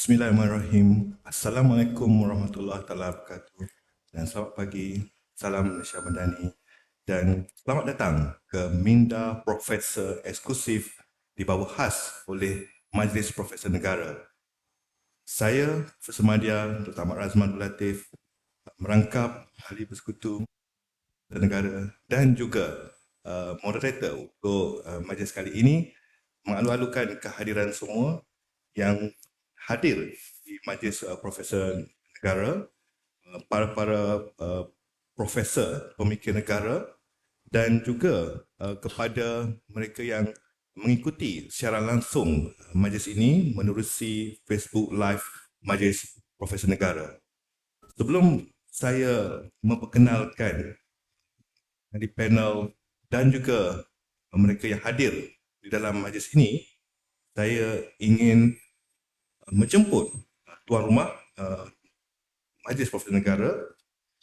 Bismillahirrahmanirrahim. Assalamualaikum warahmatullahi wabarakatuh. Dan selamat pagi. Salam Malaysia Madani. Dan selamat datang ke Minda Profesor Eksklusif di bawah khas oleh Majlis Profesor Negara. Saya, Profesor Madya, Dr. Ahmad Razman Abdul Latif, merangkap ahli bersekutu negara dan juga moderator untuk majlis kali ini mengalu-alukan kehadiran semua yang hadir di majlis Profesor Negara, para profesor pemikir negara dan juga kepada mereka yang mengikuti secara langsung majlis ini menerusi Facebook Live Majlis Profesor Negara. Sebelum saya memperkenalkan di panel dan juga mereka yang hadir di dalam majlis ini, saya ingin menjemput tuan rumah Majlis Profesor Negara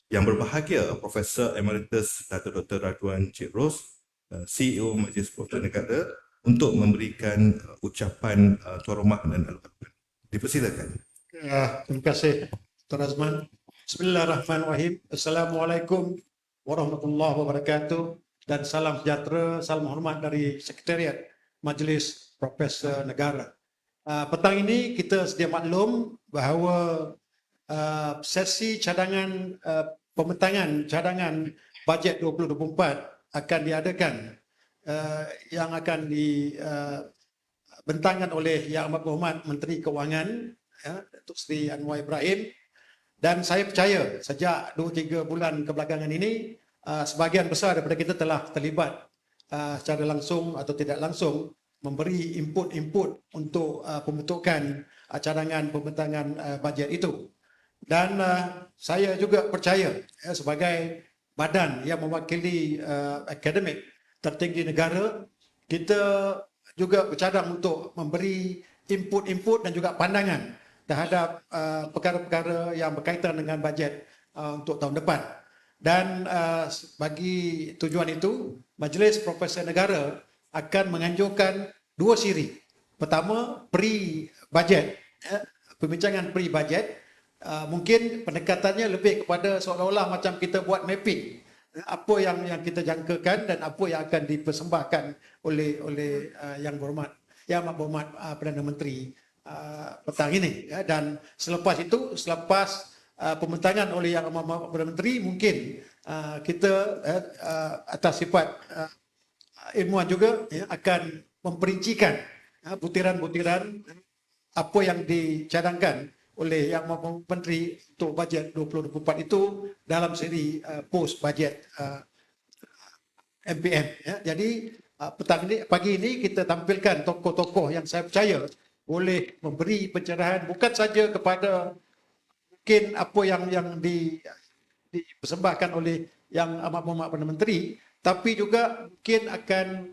yang berbahagia, Profesor Emeritus Datuk Dr. Radwan Cik Ros, CEO Majlis Profesor Negara, untuk memberikan ucapan tuan rumah dan al-Fatihah. Dipersilakan. Terima kasih, Dr. Azman. Bismillahirrahmanirrahim. Assalamualaikum warahmatullahi wabarakatuh dan salam sejahtera, salam hormat dari Sekretariat Majlis Profesor Negara. Petang ini kita sedia maklum bahawa sesi cadangan pembentangan cadangan bajet 2024 akan diadakan yang akan dibentangkan oleh Yang Amat Berhormat Menteri Kewangan, Datuk Seri Anwar Ibrahim. Dan saya percaya sejak 2-3 bulan kebelakangan ini, sebahagian besar daripada kita telah terlibat secara langsung atau tidak langsung memberi input-input untuk pembentukan cadangan pembentangan bajet itu. Dan saya juga percaya sebagai badan yang mewakili akademik tertinggi negara, kita juga bercadang untuk memberi input-input dan juga pandangan terhadap perkara-perkara yang berkaitan dengan bajet untuk tahun depan. Dan bagi tujuan itu, Majlis Profesor Negara akan menganjurkan 2 siri. Pertama, pre-bajet, pembincangan pre-bajet. Mungkin pendekatannya lebih kepada seolah-olah macam kita buat mapping apa yang kita jangkakan dan apa yang akan dipersembahkan oleh Yang Amat Berhormat Perdana Menteri petang ini, dan selepas itu, selepas pembentangan oleh Yang Amat Perdana Menteri, mungkin kita atas sifat ilmuwan juga akan memperincikan butiran-butiran apa yang dicadangkan oleh Yang Amat Menteri untuk bajet 2024 itu dalam siri post bajet MPM. Jadi pagi ini kita tampilkan tokoh-tokoh yang saya percaya boleh memberi pencerahan bukan saja kepada mungkin apa yang dipersembahkan oleh Yang Amat Berhormat Perdana Menteri, tapi juga mungkin akan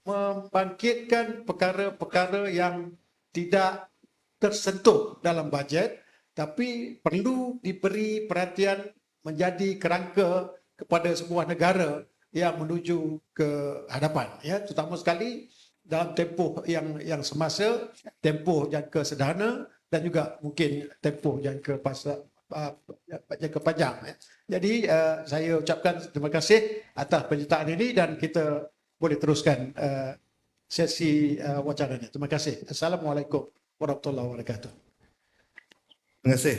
membangkitkan perkara-perkara yang tidak tersentuh dalam bajet tapi perlu diberi perhatian menjadi kerangka kepada sebuah negara yang menuju ke hadapan, terutama sekali dalam tempoh yang semasa, tempoh jangka sederhana dan juga mungkin tempoh jangka panjang. Jadi saya ucapkan terima kasih atas penyertaan ini dan kita boleh teruskan sesi wacaranya. Terima kasih. Assalamualaikum warahmatullahi wabarakatuh. Terima kasih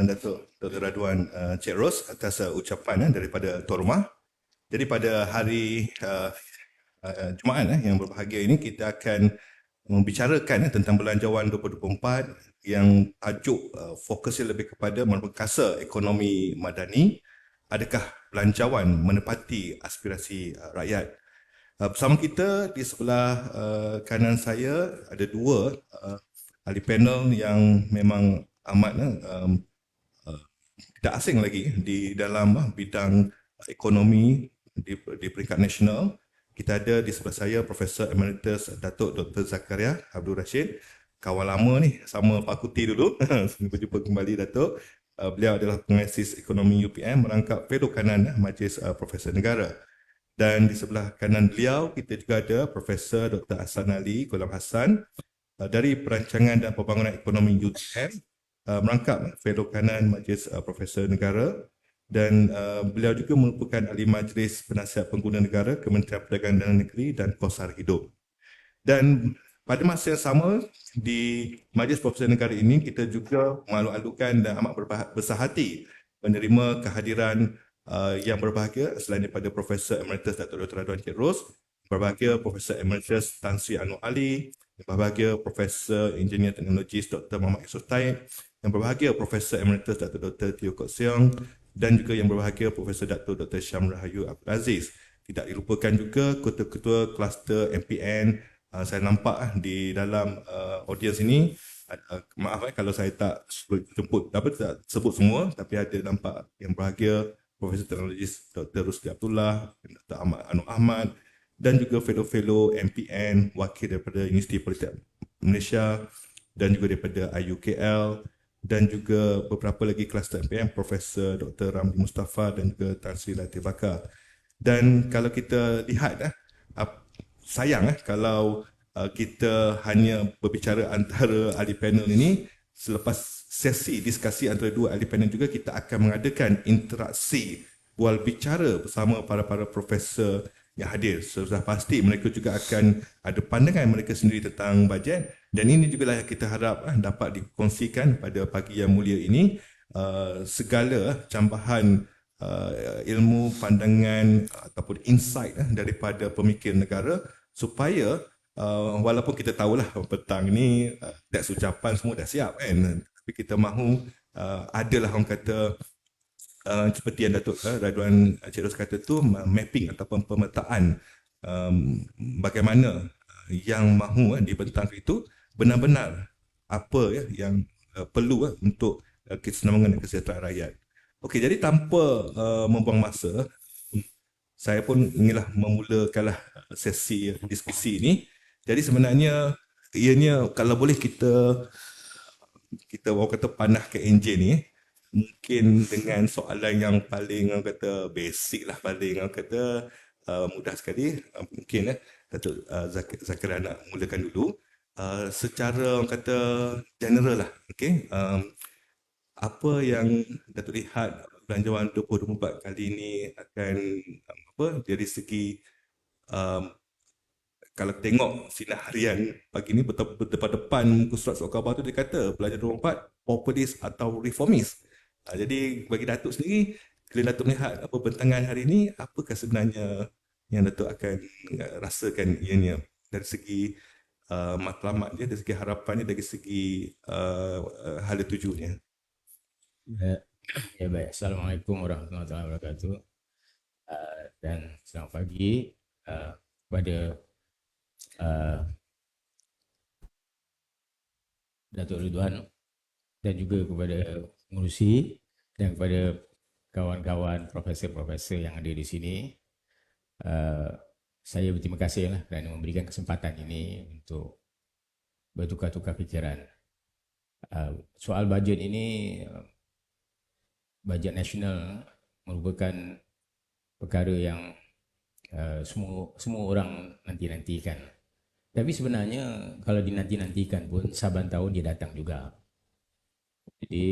Datuk Dr. Radwan Cik Ros atas ucapan daripada tuan rumah. Jadi pada hari Jumaat yang berbahagia ini, kita akan membicarakan tentang belanjawan 2024 yang tajuk fokusnya lebih kepada memperkasa ekonomi madani. Adakah belanjawan menepati aspirasi rakyat? Bersama kita di sebelah kanan saya ada 2 ahli panel yang memang amat tidak asing lagi di dalam bidang ekonomi di peringkat nasional. Kita ada di sebelah saya Profesor Emeritus Datuk Dr. Zakaria Abdul Rashid, kawan lama ni, sama fakulti dulu. Berjumpa kembali Datuk. Beliau adalah pengasis ekonomi UPM, merangkap fellow kanan Majlis Profesor Negara. Dan di sebelah kanan beliau kita juga ada Profesor Dr. Hasan Ali Ghulam Hassan, dari Perancangan dan Pembangunan Ekonomi UTM, merangkap fellow kanan Majlis Profesor Negara, dan beliau juga merupakan ahli Majlis Penasihat Pengguna Negara Kementerian Perdagangan Dalam Negeri dan Kos Sara Hidup. Dan pada masa yang sama di Majlis Profesor Negara ini kita juga malu-alukan dan amat berbesar hati menerima kehadiran yang berbahagia selain daripada Profesor Emeritus Datuk Dr. Radwan Cik Ros, berbahagia Profesor Emeritus Tan Sri Anwar Ali, yang berbahagia Profesor Engineer Teknologis Dr. Muhammad Yusof Taib, yang berbahagia Profesor Emeritus Datuk Dr. Teo Kok Siong, dan juga yang berbahagia Profesor Datuk Dr. Syam Rahayu Abdul Aziz. Tidak dilupakan juga ketua-ketua kluster MPN. Saya nampak di dalam audiens ini, maaf kalau saya tak jemput, tak sebut semua, tapi ada nampak yang berbahagia Profesor Teknologis Dr. Rusdi Abdullah, Dr. Ahmad Anwar Ahmad, dan juga fellow-fellow MPN, wakil daripada Universiti Politeknik Malaysia, dan juga daripada IUKL, dan juga beberapa lagi kluster MPN, Profesor Dr. Ramli Mustafa dan juga Tan Sri Latif Bakar. Dan kalau kita lihat, sayang kalau kita hanya berbicara antara ahli panel ini, selepas sesi diskusi antara dua ahli panel juga kita akan mengadakan interaksi bual bicara bersama para profesor yang hadir. Sudah pasti mereka juga akan ada pandangan mereka sendiri tentang bajet, dan ini juga lah yang kita harap dapat dikongsikan pada pagi yang mulia ini, segala cambahan ilmu, pandangan ataupun insight daripada pemikir negara, supaya walaupun kita tahulah petang ni teks ucapan semua dah siap kan, tapi kita mahu adalah orang kata seperti yang Datuk Radwan Cik Ros kata tu, mapping ataupun pemetaan bagaimana yang mahu dibentang itu benar-benar apa yang perlu untuk kesenangan dan kesejahteraan rakyat. Okey, jadi tanpa membuang masa, saya pun inginlah memulakanlah sesi diskusi ini. Jadi sebenarnya ianya kalau boleh kita orang kata panahkan enjin ni, mungkin dengan soalan yang paling orang kata basic lah, paling orang kata mudah sekali. Mungkin Datuk Zakaria nak mulakan dulu. Secara orang kata general lah, okey. Apa yang Datuk lihat belanjawan 2024 kali ini akan dari segi kalau tengok sinar harian pagi ni depan muka surat khabar tu dia kata belanjawan 2024 populist atau reformis. Jadi bagi Datuk sendiri, kalau Datuk melihat apa bentangan hari ini, apakah sebenarnya yang Datuk akan rasakan ianya dari segi matlamat dia, dari segi harapan dia, dari segi hala tujunya. Ya baik, Assalamualaikum warahmatullahi wabarakatuh. Dan selamat pagi kepada Datuk Ridwan dan juga kepada pengurusi dan kepada kawan-kawan profesor-profesor yang ada di sini. Saya berterima kasih kerana memberikan kesempatan ini untuk bertukar-tukar fikiran. Soal bajet ini, bajet nasional merupakan perkara yang semua orang nanti-nantikan. Tapi sebenarnya kalau dinanti-nantikan pun saban tahun dia datang juga. Jadi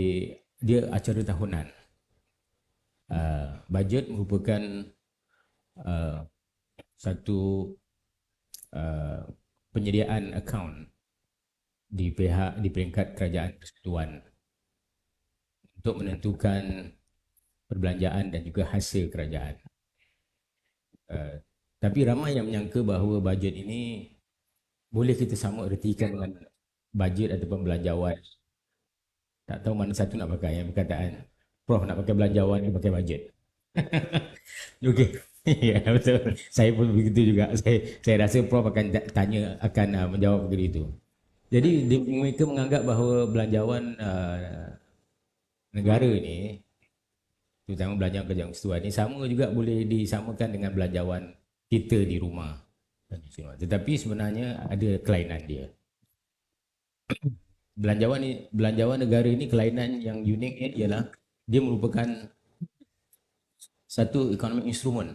dia acara tahunan. Bajet merupakan satu penyediaan akaun di peringkat kerajaan persekutuan untuk menentukan perbelanjaan dan juga hasil kerajaan. Tapi ramai yang menyangka bahawa bajet ini boleh kita sama ertikan dengan bajet ataupun belanjawan. Tak tahu mana satu nak pakai, yang perkataan Prof nak pakai belanjawan, dia pakai bajet. Okey. Ya, betul. Saya pun begitu juga. Saya rasa Prof akan menjawab begitu. Jadi mereka menganggap bahawa belanjawan negara ni, terutama belanjawan kerajaan persekutuan ni, sama juga boleh disamakan dengan belanjawan kita di rumah. Tetapi sebenarnya ada kelainan dia. Belanjawan negara ini, kelainan yang unik ialah dia merupakan satu economic instrument.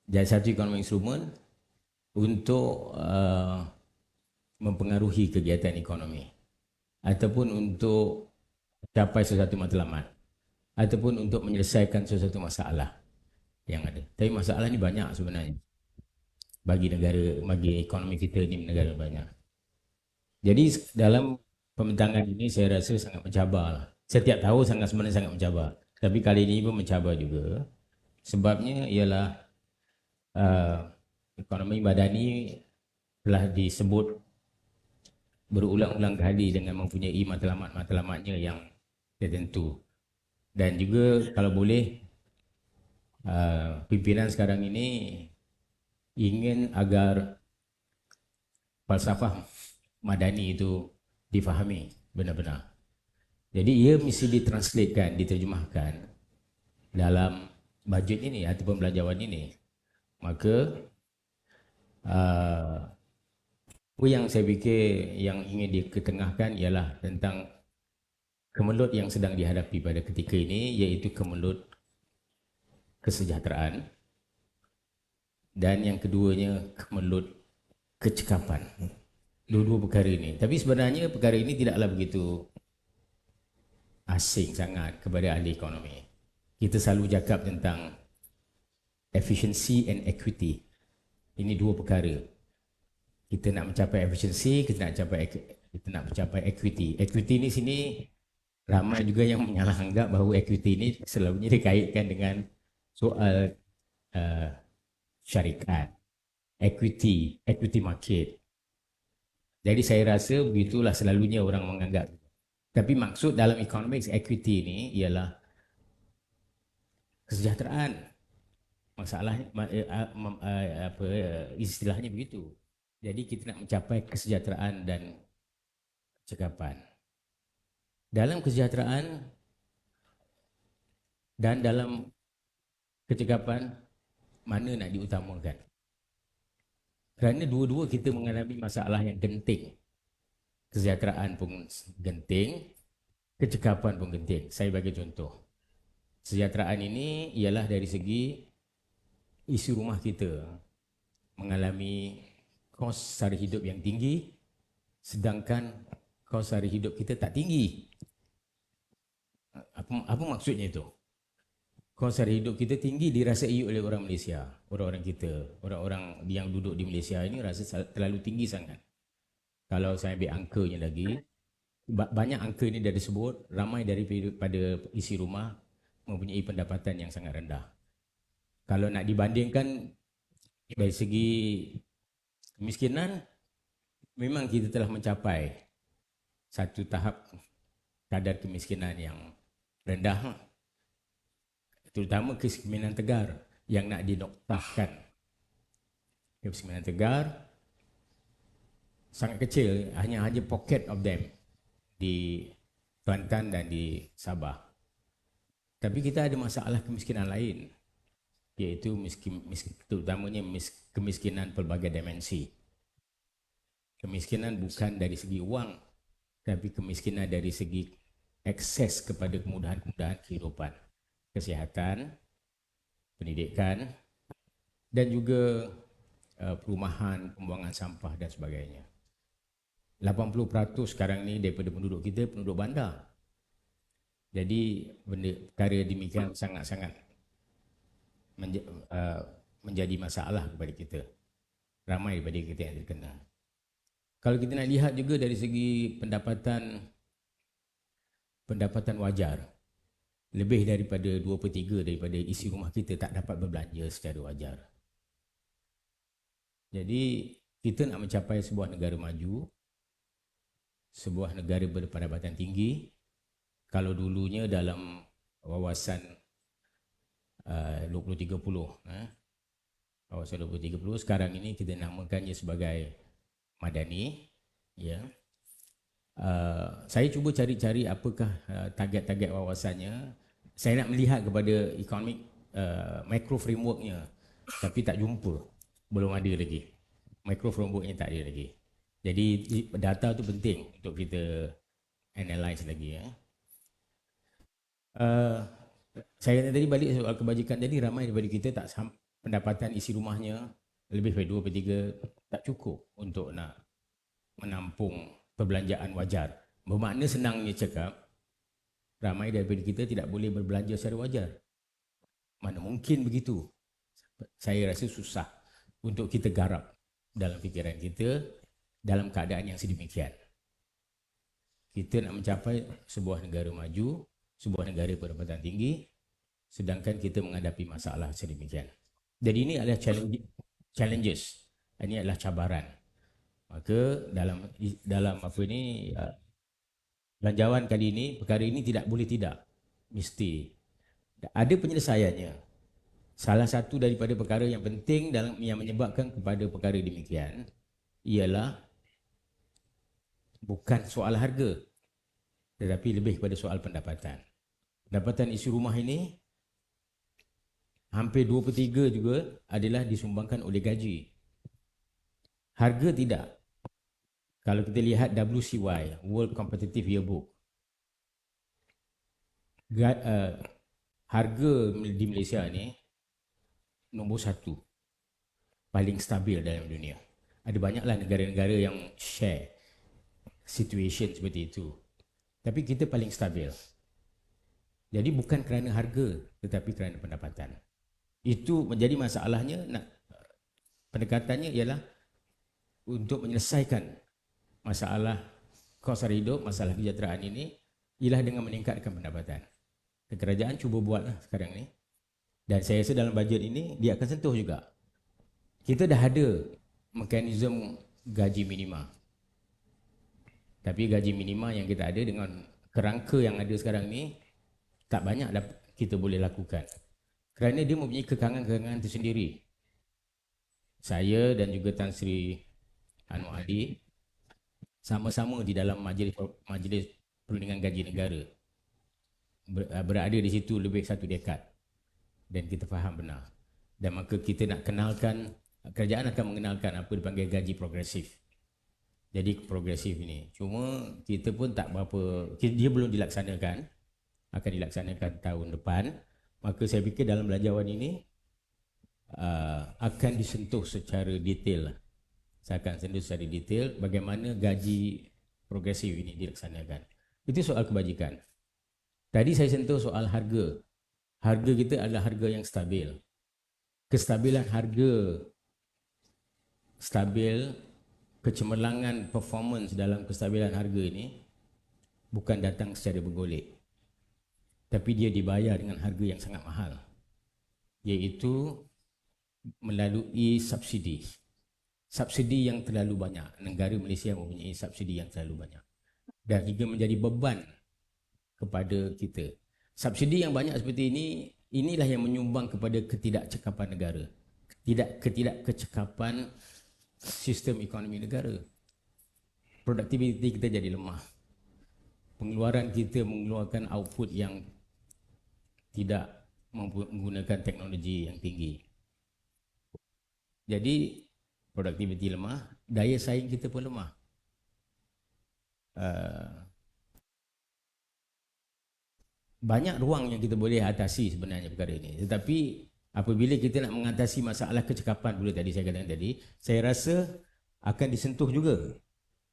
Jadi satu economic instrument untuk mempengaruhi kegiatan ekonomi ataupun untuk capai sesuatu matlamat ataupun untuk menyelesaikan sesuatu masalah yang ada. Tapi masalah ni banyak sebenarnya bagi negara, bagi ekonomi kita ni negara banyak. Jadi dalam pembentangan ini saya rasa sangat mencabar lah. Setiap tahun sebenarnya sangat mencabar. Tapi kali ini pun mencabar juga. Sebabnya ialah ekonomi madani telah disebut berulang-ulang kali dengan mempunyai matlamat-matlamatnya yang tertentu. Dan juga kalau boleh pimpinan sekarang ini ingin agar falsafah madani itu difahami benar-benar. Jadi ia mesti ditranslatekan, diterjemahkan dalam bajet ini ataupun belanjawan ini. Maka apa yang saya fikir yang ingin diketengahkan ialah tentang kemelut yang sedang dihadapi pada ketika ini, iaitu kemelut kesejahteraan, dan yang keduanya kemelut kecekapan. Dua-dua perkara ini. Tapi sebenarnya perkara ini tidaklah begitu asing sangat kepada ahli ekonomi. Kita selalu cakap tentang efficiency and equity. Ini dua perkara. Kita nak mencapai efficiency, kita nak mencapai equity. Equity ni sini ramai juga yang menyalah-anggap bahawa equity ini selalunya dikaitkan dengan soal syarikat, equity market. Jadi saya rasa begitulah selalunya orang menganggap. Tapi maksud dalam economics equity ini ialah kesejahteraan. Masalahnya istilahnya begitu. Jadi kita nak mencapai kesejahteraan dan kecekapan. Dalam kesejahteraan dan dalam kecekapan, mana nak diutamakan? Kerana dua-dua kita mengalami masalah yang genting. Kesejahteraan pun genting, kecekapan pun genting. Saya bagi contoh. Kesejahteraan ini ialah dari segi isi rumah kita mengalami kos sara hidup yang tinggi, sedangkan kos sara hidup kita tak tinggi. Apa maksudnya itu? Kos sara hidup kita tinggi dirasai oleh orang Malaysia, orang-orang kita, orang-orang yang duduk di Malaysia ini rasa terlalu tinggi sangat. Kalau saya ambil angkanya lagi, banyak angka ini dah disebut, ramai daripada isi rumah mempunyai pendapatan yang sangat rendah. Kalau nak dibandingkan dari segi kemiskinan, memang kita telah mencapai satu tahap kadar kemiskinan yang rendah, terutama kemiskinan tegar yang nak dinoktahkan. Kemiskinan tegar sangat kecil, hanya pocket of them di Kelantan dan di Sabah. Tapi kita ada masalah kemiskinan lain, iaitu terutamanya kemiskinan pelbagai dimensi. Kemiskinan bukan dari segi wang, tapi kemiskinan dari segi akses kepada kemudahan-kemudahan kehidupan, kesihatan, pendidikan, dan juga perumahan, pembuangan sampah dan sebagainya. 80% sekarang ni daripada penduduk kita penduduk bandar. Jadi perkara demikian sangat-sangat menjadi masalah kepada kita. Ramai daripada kita yang terkena. Kalau kita nak lihat juga dari segi pendapatan wajar, lebih daripada 2/3 daripada isi rumah kita tak dapat berbelanja secara wajar. Jadi kita nak mencapai sebuah negara maju, sebuah negara berpendapatan tinggi. Kalau dulunya dalam wawasan 2030, wawasan 2030, sekarang ini kita namakannya sebagai madani. Ya. Saya cuba cari-cari apakah target-target wawasannya. Saya nak melihat kepada economic micro frameworknya, tapi tak jumpa, belum ada lagi. Micro frameworknya tak ada lagi. Jadi data tu penting untuk kita analyse lagi. Saya kata tadi balik soal kebajikan, jadi ramai daripada kita tak pendapatan isi rumahnya lebih dari 2/3 tak cukup untuk nak menampung perbelanjaan wajar. Bermakna senangnya cakap, ramai daripada kita tidak boleh berbelanja secara wajar. Mana mungkin begitu? Saya rasa susah untuk kita garap dalam fikiran kita dalam keadaan yang sedemikian. Kita nak mencapai sebuah negara maju, sebuah negara pendapatan tinggi, sedangkan kita menghadapi masalah sedemikian. Jadi ini adalah challenges. Ini adalah cabaran. Maka dalam apa ini belanjawan kali ini, perkara ini tidak boleh tidak. Mesti ada penyelesaiannya. Salah satu daripada perkara yang penting yang menyebabkan kepada perkara demikian ialah bukan soal harga, tetapi lebih kepada soal pendapatan. Pendapatan isi rumah ini hampir 2/3 juga adalah disumbangkan oleh gaji. Harga tidak. Kalau kita lihat WCY, World Competitive Yearbook, harga di Malaysia ni nombor 1 paling stabil dalam dunia. Ada banyaklah negara-negara yang share situation seperti itu, tapi kita paling stabil. Jadi bukan kerana harga, tetapi kerana pendapatan. Itu menjadi masalahnya. Pendekatannya ialah untuk menyelesaikan masalah kos sara hidup, masalah kesejahteraan ini ialah dengan meningkatkan pendapatan. Kerajaan cuba buatlah sekarang ni, dan saya rasa dalam bajet ini dia akan sentuh juga. Kita dah ada mekanisme gaji minima, tapi gaji minima yang kita ada dengan kerangka yang ada sekarang ni tak banyak kita boleh lakukan, kerana dia mempunyai kekangan-kekangan tersendiri. Saya dan juga Tan Sri Anwar Adi sama-sama di dalam majlis perundingan gaji negara, berada di situ lebih 1 dekad, dan kita faham benar. Dan maka kita nak kenalkan, kerajaan akan mengenalkan apa dipanggil gaji progresif. Jadi progresif ini, cuma kita pun tak berapa, dia belum dilaksanakan, akan dilaksanakan tahun depan. Maka saya fikir dalam belanjawan ini akan disentuh secara detail. Saya akan sentuh secara detail bagaimana gaji progresif ini dilaksanakan. Itu soal kebajikan. Tadi saya sentuh soal harga. Harga kita adalah harga yang stabil. Kestabilan harga stabil, kecemerlangan performance dalam kestabilan harga ini bukan datang secara bergolek, tapi dia dibayar dengan harga yang sangat mahal, iaitu melalui subsidi. Subsidi yang terlalu banyak. Negara Malaysia mempunyai subsidi yang terlalu banyak, dan hingga menjadi beban kepada kita. Subsidi yang banyak seperti ini, inilah yang menyumbang kepada ketidakcekapan negara, ketidakkecekapan sistem ekonomi negara. Produktiviti kita jadi lemah. Pengeluaran kita mengeluarkan output yang tidak menggunakan teknologi yang tinggi. Jadi produktiviti lemah, daya saing kita pun lemah. Banyak ruang yang kita boleh atasi sebenarnya perkara ini. Tetapi apabila kita nak mengatasi masalah kecekapan pula tadi saya katakan tadi, saya rasa akan disentuh juga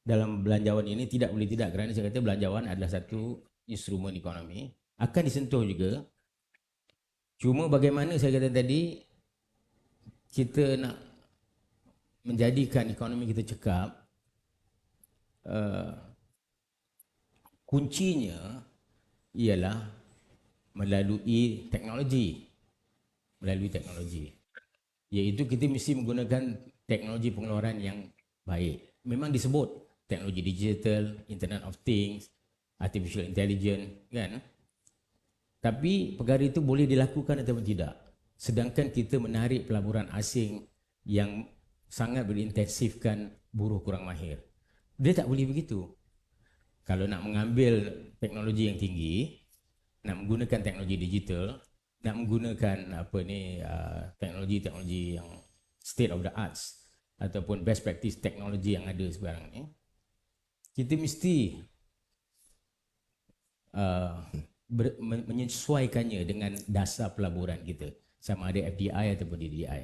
dalam belanjawan ini. Tidak boleh tidak, kerana saya kata belanjawan adalah satu instrumen ekonomi, akan disentuh juga. Cuma bagaimana saya kata tadi, kita nak menjadikan ekonomi kita cekap, kuncinya ialah melalui teknologi. Iaitu kita mesti menggunakan teknologi pengeluaran yang baik. Memang disebut teknologi digital, Internet of Things, Artificial Intelligence, kan? Tapi perkara itu boleh dilakukan atau tidak. Sedangkan kita menarik pelaburan asing yang sangat berintensifkan buruh kurang mahir. Dia tak boleh begitu. Kalau nak mengambil teknologi yang tinggi, nak menggunakan teknologi digital, nak menggunakan teknologi yang state of the arts ataupun best practice teknologi yang ada sekarang ni, kita mesti menyesuaikannya dengan dasar pelaburan kita, sama ada FDI ataupun DDI.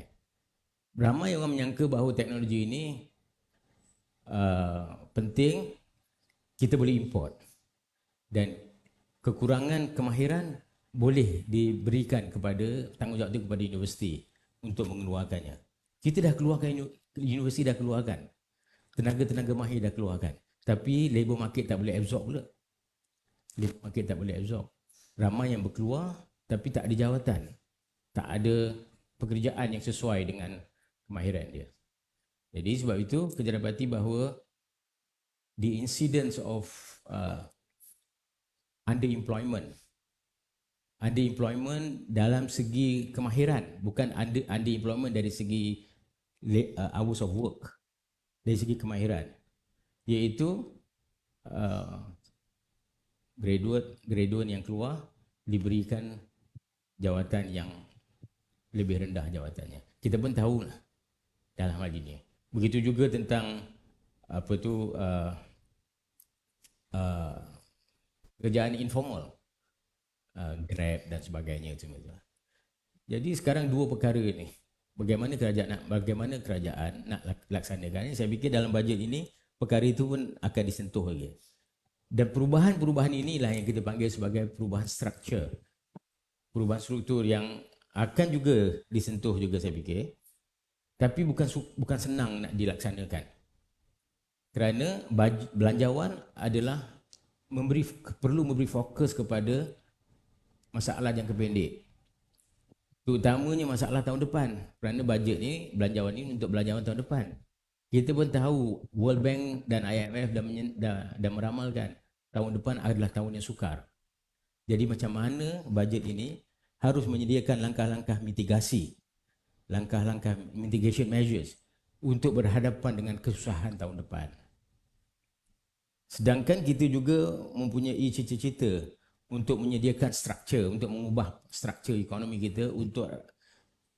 Ramai orang menyangka bahawa teknologi ini penting kita boleh import, dan kekurangan kemahiran boleh diberikan kepada tanggungjawab itu kepada universiti untuk mengeluarkannya. Kita dah keluarkan, universiti dah keluarkan, tenaga-tenaga mahir dah keluarkan, tapi labor market tak boleh absorb pula. Labor market tak boleh absorb. Ramai yang berkeluar tapi tak ada jawatan, tak ada pekerjaan yang sesuai dengan kemahiran dia. Jadi sebab itu kita dapati bahawa the incidence of underemployment dalam segi kemahiran, bukan underemployment dari segi hours of work, dari segi kemahiran, iaitu graduate yang keluar diberikan jawatan yang lebih rendah jawatannya. Kita pun tahu lah dalam hal ini. Begitu juga tentang kerjaan informal, Grab dan sebagainya semua. Jadi sekarang dua perkara ni, bagaimana kerajaan nak laksanakan. Saya fikir dalam bajet ini perkara itu pun akan disentuh lagi. Dan perubahan inilah yang kita panggil sebagai perubahan struktur. Perubahan struktur yang akan juga disentuh juga saya fikir. Tapi bukan senang nak dilaksanakan. Kerana belanjawan adalah perlu memberi fokus kepada masalah jangka pendek. Terutamanya masalah tahun depan. Kerana bajet ni, belanjawan ni untuk belanjawan tahun depan. Kita pun tahu World Bank dan IMF dah meramalkan tahun depan adalah tahun yang sukar. Jadi macam mana bajet ini harus menyediakan langkah-langkah mitigasi, langkah-langkah mitigation measures untuk berhadapan dengan kesusahan tahun depan. Sedangkan kita juga mempunyai cita-cita untuk menyediakan struktur, untuk mengubah struktur ekonomi kita untuk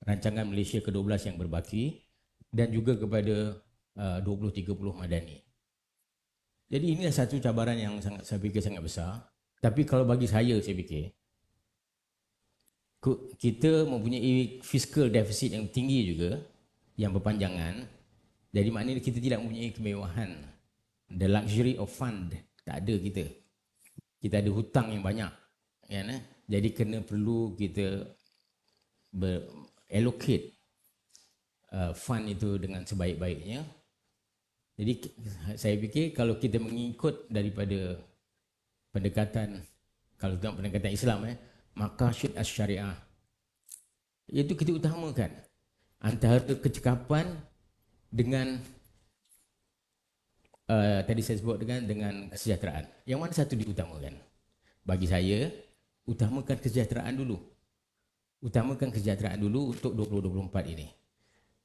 rancangan Malaysia ke-12 yang berbaki dan juga kepada 2030 Madani. Jadi inilah satu cabaran yang saya fikir sangat besar. Tapi kalau bagi saya fikir kita mempunyai fiscal deficit yang tinggi juga, yang berpanjangan. Jadi maknanya kita tidak mempunyai kemewahan. The luxury of fund tak ada kita. Kita ada hutang yang banyak. Ya, jadi perlu kita allocate fund itu dengan sebaik-baiknya. Jadi saya fikir kalau kita mengikut daripada pendekatan, kalau tengok pendekatan Islam, maqasid as-syariah, iaitu kita utamakan antara kecekapan dengan tadi saya sebut dengan kesejahteraan. Yang mana satu diutamakan? Bagi saya, utamakan kesejahteraan dulu. Utamakan kesejahteraan dulu untuk 2024 ini.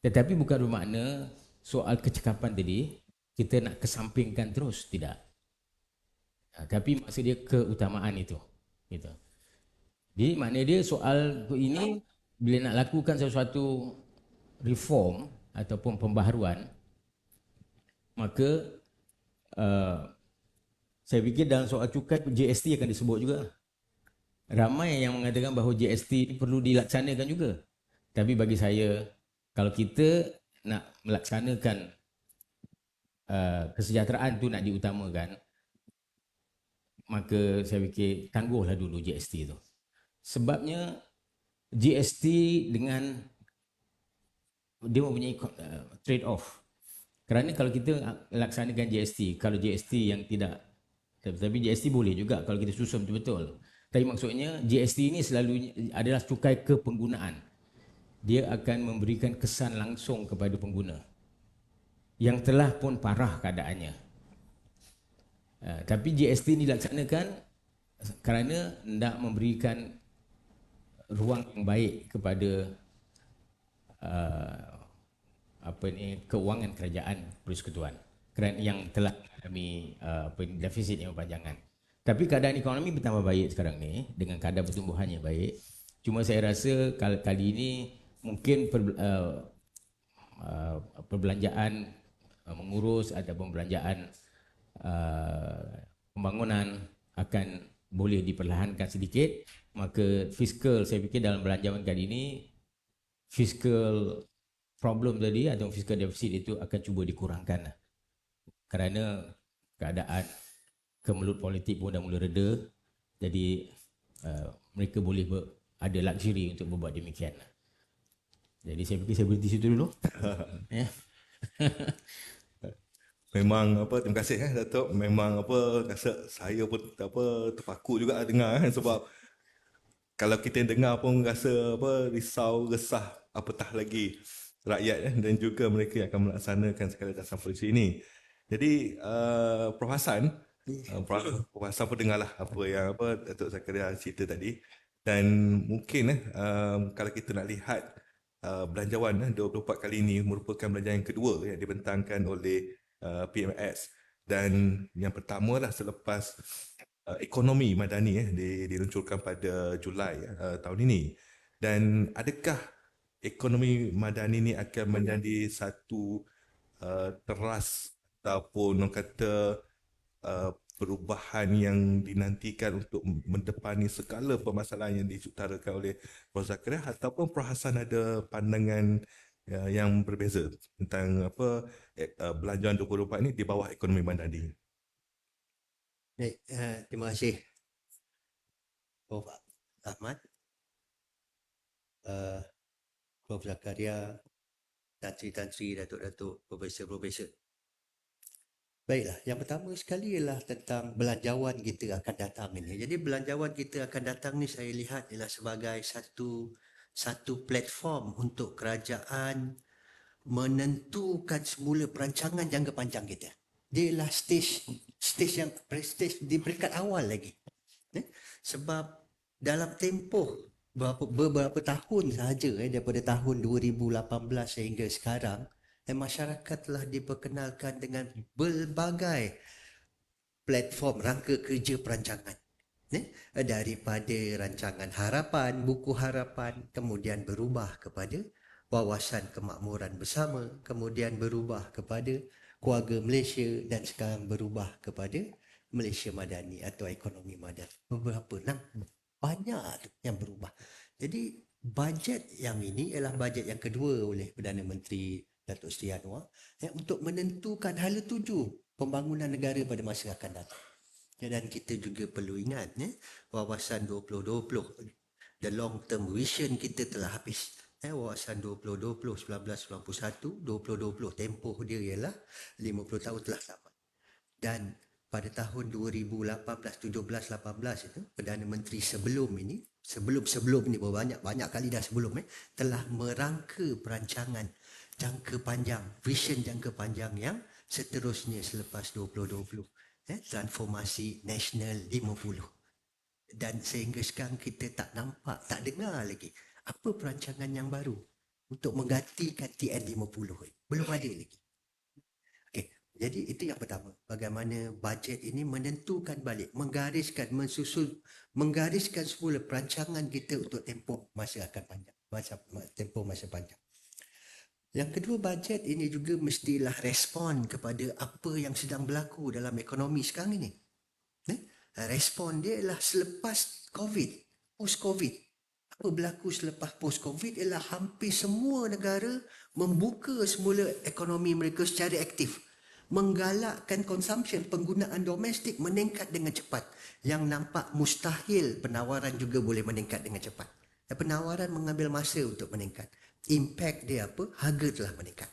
Tetapi bukan bermakna soal kecekapan tadi kita nak kesampingkan terus, tidak. Tapi maksud dia keutamaan itu. Gitu. Jadi maknanya dia soal ini bila nak lakukan sesuatu reform ataupun pembaharuan, maka saya fikir dalam soal cukai GST akan disebut juga. Ramai yang mengatakan bahawa GST ini perlu dilaksanakan juga. Tapi bagi saya, kalau kita nak melaksanakan kesejahteraan tu nak diutamakan, maka saya fikir tangguhlah dulu GST tu. Sebabnya GST dengan dia mempunyai trade off. Kerana kalau kita laksanakan GST, kalau GST yang tidak, tapi GST boleh juga kalau kita susun betul-betul. Tapi maksudnya GST ini selalu adalah cukai kepenggunaan. Dia akan memberikan kesan langsung kepada pengguna yang telah pun parah keadaannya. Tapi GST dilaksanakan kerana hendak memberikan ruang yang baik kepada keuangan kerajaan persekutuan kerana yang telah mengalami defisit yang berpanjangan. Tapi keadaan ekonomi bertambah baik sekarang ni dengan kadar pertumbuhan yang baik. Cuma saya rasa kali ini mungkin perbelanjaan mengurus ataupun perbelanjaan pembangunan akan boleh diperlahankan sedikit. Maka fiskal, saya fikir dalam belanjawan kali ini fiskal problem tadi atau fiskal defisit itu akan cuba dikurangkan. kerana keadaan kemelut politik pun dah mula reda, jadi mereka boleh ada luxury untuk berbuat demikian. Jadi saya fikir saya berhenti situ dulu. Ya. Memang terima kasih Datuk. Memang rasa saya pun terpaku juga dengar sebab kalau kita dengar pun rasa risau, resah apatah lagi rakyat dan juga mereka yang akan melaksanakan segala dasar polisi ini. Jadi Prof Hassan, Prof Hassan pun dengarlah apa yang Datuk Zakaria cerita tadi, dan mungkin kalau kita nak lihat belanjawan 24 kali ini merupakan belanjawan yang kedua yang dibentangkan oleh PMS, dan yang pertama lah selepas ekonomi madani diluncurkan pada Julai tahun ini. Dan adakah ekonomi madani ini akan menjadi satu teras ataupun orang kata perubahan yang dinantikan untuk mendepani segala permasalahan yang diutarakan oleh Prof Zakaria, ataupun Prof Hassan ada pandangan yang berbeza tentang belanjawan 2024 ini di bawah ekonomi madani? Baik, terima kasih Prof Ahmad, Prof Zakaria, Tan-Sri, Datuk-Datuk, Profesor-Profesor. Baiklah, yang pertama sekali ialah tentang belanjawan kita akan datang ini. Jadi belanjawan kita akan datang ni saya lihat ialah sebagai satu platform untuk kerajaan menentukan semula perancangan jangka panjang kita. Dia ialah stage di peringkat awal lagi. Sebab dalam tempoh beberapa tahun sahaja daripada tahun 2018 sehingga sekarang, masyarakat telah diperkenalkan dengan berbagai platform rangka kerja perancangan. Daripada rancangan harapan, buku harapan, kemudian berubah kepada wawasan kemakmuran bersama, kemudian berubah kepada keluarga Malaysia, dan sekarang berubah kepada Malaysia Madani atau ekonomi madani. Beberapa banyak yang berubah. Jadi bajet yang ini ialah bajet yang kedua oleh Perdana Menteri Datuk Seri Anwar untuk menentukan hala tuju pembangunan negara pada masa akan datang. Dan kita juga perlu ingat wawasan 2020, the long term vision kita telah habis. Wawasan 2020 1991, 2020 tempoh dia ialah 50 tahun telah tamat. Dan pada tahun 2018, 17, 18 itu Perdana Menteri sebelum ini banyak kali dah sebelum telah merangka perancangan jangka panjang, vision jangka panjang yang seterusnya selepas 2020, transformasi nasional 50. Dan sehingga sekarang kita tak nampak, tak dengar lagi apa perancangan yang baru untuk menggantikan TN50. Belum ada lagi. Okey, jadi itu yang pertama, bagaimana bajet ini menentukan balik, menggariskan semula perancangan kita untuk tempoh masa akan panjang, tempoh masa panjang. Yang kedua, bajet ini juga mestilah respon kepada apa yang sedang berlaku dalam ekonomi sekarang ini. Respon dia ialah selepas COVID, post-COVID. Apa berlaku selepas post-COVID ialah hampir semua negara membuka semula ekonomi mereka secara aktif, menggalakkan consumption, penggunaan domestik meningkat dengan cepat. Yang nampak mustahil, penawaran juga boleh meningkat dengan cepat. Penawaran mengambil masa untuk meningkat. Impact dia apa? Harga telah meningkat.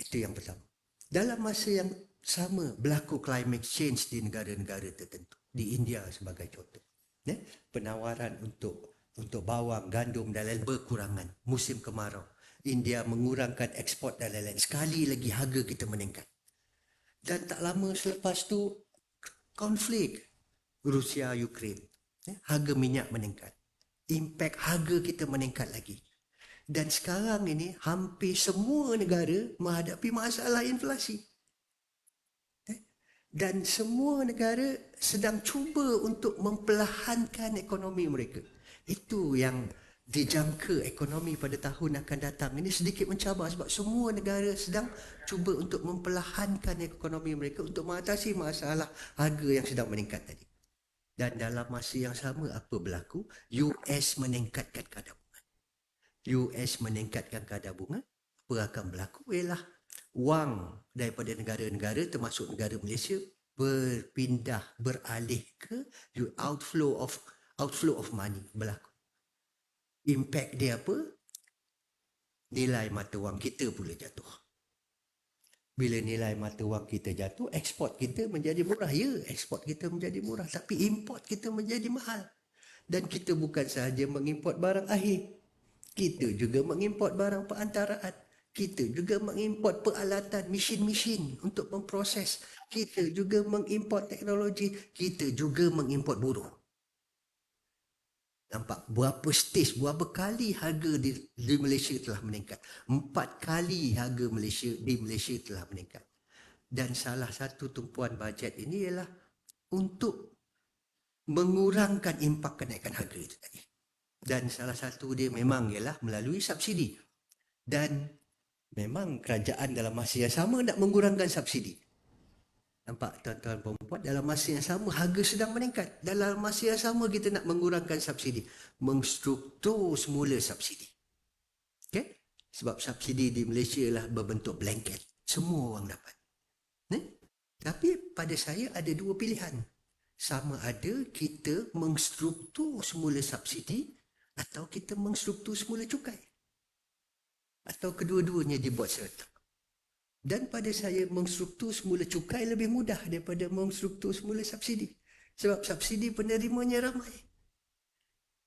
Itu yang pertama. Dalam masa yang sama berlaku climate change di negara-negara tertentu. Di India sebagai contoh. Penawaran untuk bawang, gandum dan lain-lain berkurangan. Musim kemarau. India mengurangkan ekspor dan lain-lain. Sekali lagi harga kita meningkat. Dan tak lama selepas tu konflik Rusia-Ukraine. Harga minyak meningkat. Impact harga kita meningkat lagi. Dan sekarang ini hampir semua negara menghadapi masalah inflasi. Dan semua negara sedang cuba untuk memperlahankan ekonomi mereka. Itu yang dijangka ekonomi pada tahun akan datang ini sedikit mencabar sebab semua negara sedang cuba untuk memperlahankan ekonomi mereka untuk mengatasi masalah harga yang sedang meningkat tadi. Dan dalam masa yang sama apa berlaku? US meningkatkan kadar bunga. US meningkatkan kadar bunga. Apa akan berlaku ialah wang daripada negara-negara termasuk negara Malaysia beralih ke outflow of money berlaku. Impact dia apa? Nilai mata wang kita pula jatuh. Bila nilai mata wang kita jatuh, ekspor kita menjadi murah. Ya, ekspor kita menjadi murah, tapi import kita menjadi mahal. Dan kita bukan sahaja mengimport barang akhir, kita juga mengimport barang perantaraan. Kita juga mengimport peralatan, mesin-mesin untuk memproses. Kita juga mengimport teknologi. Kita juga mengimport buruh. Nampak berapa stage, berapa kali harga di Malaysia telah meningkat. 4 kali harga di Malaysia telah meningkat. Dan salah satu tumpuan bajet ini ialah untuk mengurangkan impak kenaikan harga itu tadi. Dan salah satu dia memang ialah melalui subsidi. Dan memang kerajaan dalam masa yang sama nak mengurangkan subsidi. Nampak tuan-tuan dan puan, dalam masa yang sama harga sedang meningkat. Dalam masa yang sama kita nak mengurangkan subsidi. Mengstruktur semula subsidi. Okay? Sebab subsidi di Malaysia ialah berbentuk blanket. Semua orang dapat. Tapi pada saya ada dua pilihan. Sama ada kita mengstruktur semula subsidi atau kita mengstruktur semula cukai. Atau kedua-duanya dibuat serentak. Dan pada saya mengstruktur semula cukai lebih mudah daripada mengstruktur semula subsidi. Sebab subsidi penerimanya ramai.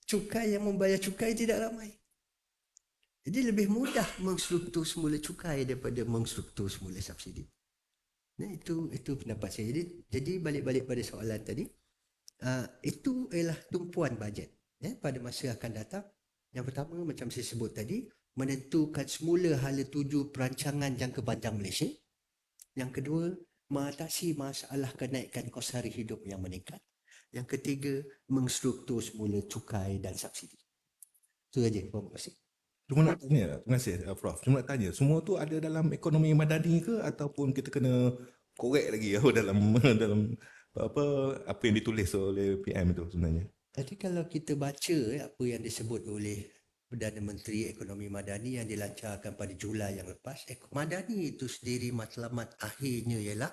Cukai yang membayar cukai tidak ramai. Jadi lebih mudah mengstruktur semula cukai daripada mengstruktur semula subsidi. Nah, itu pendapat saya. Jadi balik-balik pada soalan tadi, itu ialah tumpuan bajet pada masa akan datang. Yang pertama macam saya sebut tadi, menentukan semula hala tuju perancangan jangka panjang Malaysia. Yang kedua, mengatasi masalah kenaikan kos hari hidup yang meningkat. Yang ketiga, mengstruktur semula cukai dan subsidi. Itu saja. Terima kasih. Cuma nak tanya, terima kasih Prof. Cuma nak tanya, semua tu ada dalam ekonomi madani ke ataupun kita kena korek lagi dalam apa yang ditulis oleh PM itu sebenarnya? Jadi kalau kita baca apa yang disebut oleh Perdana Menteri Ekonomi Madani yang dilancarkan pada Julai yang lepas, Madani itu sendiri matlamat akhirnya ialah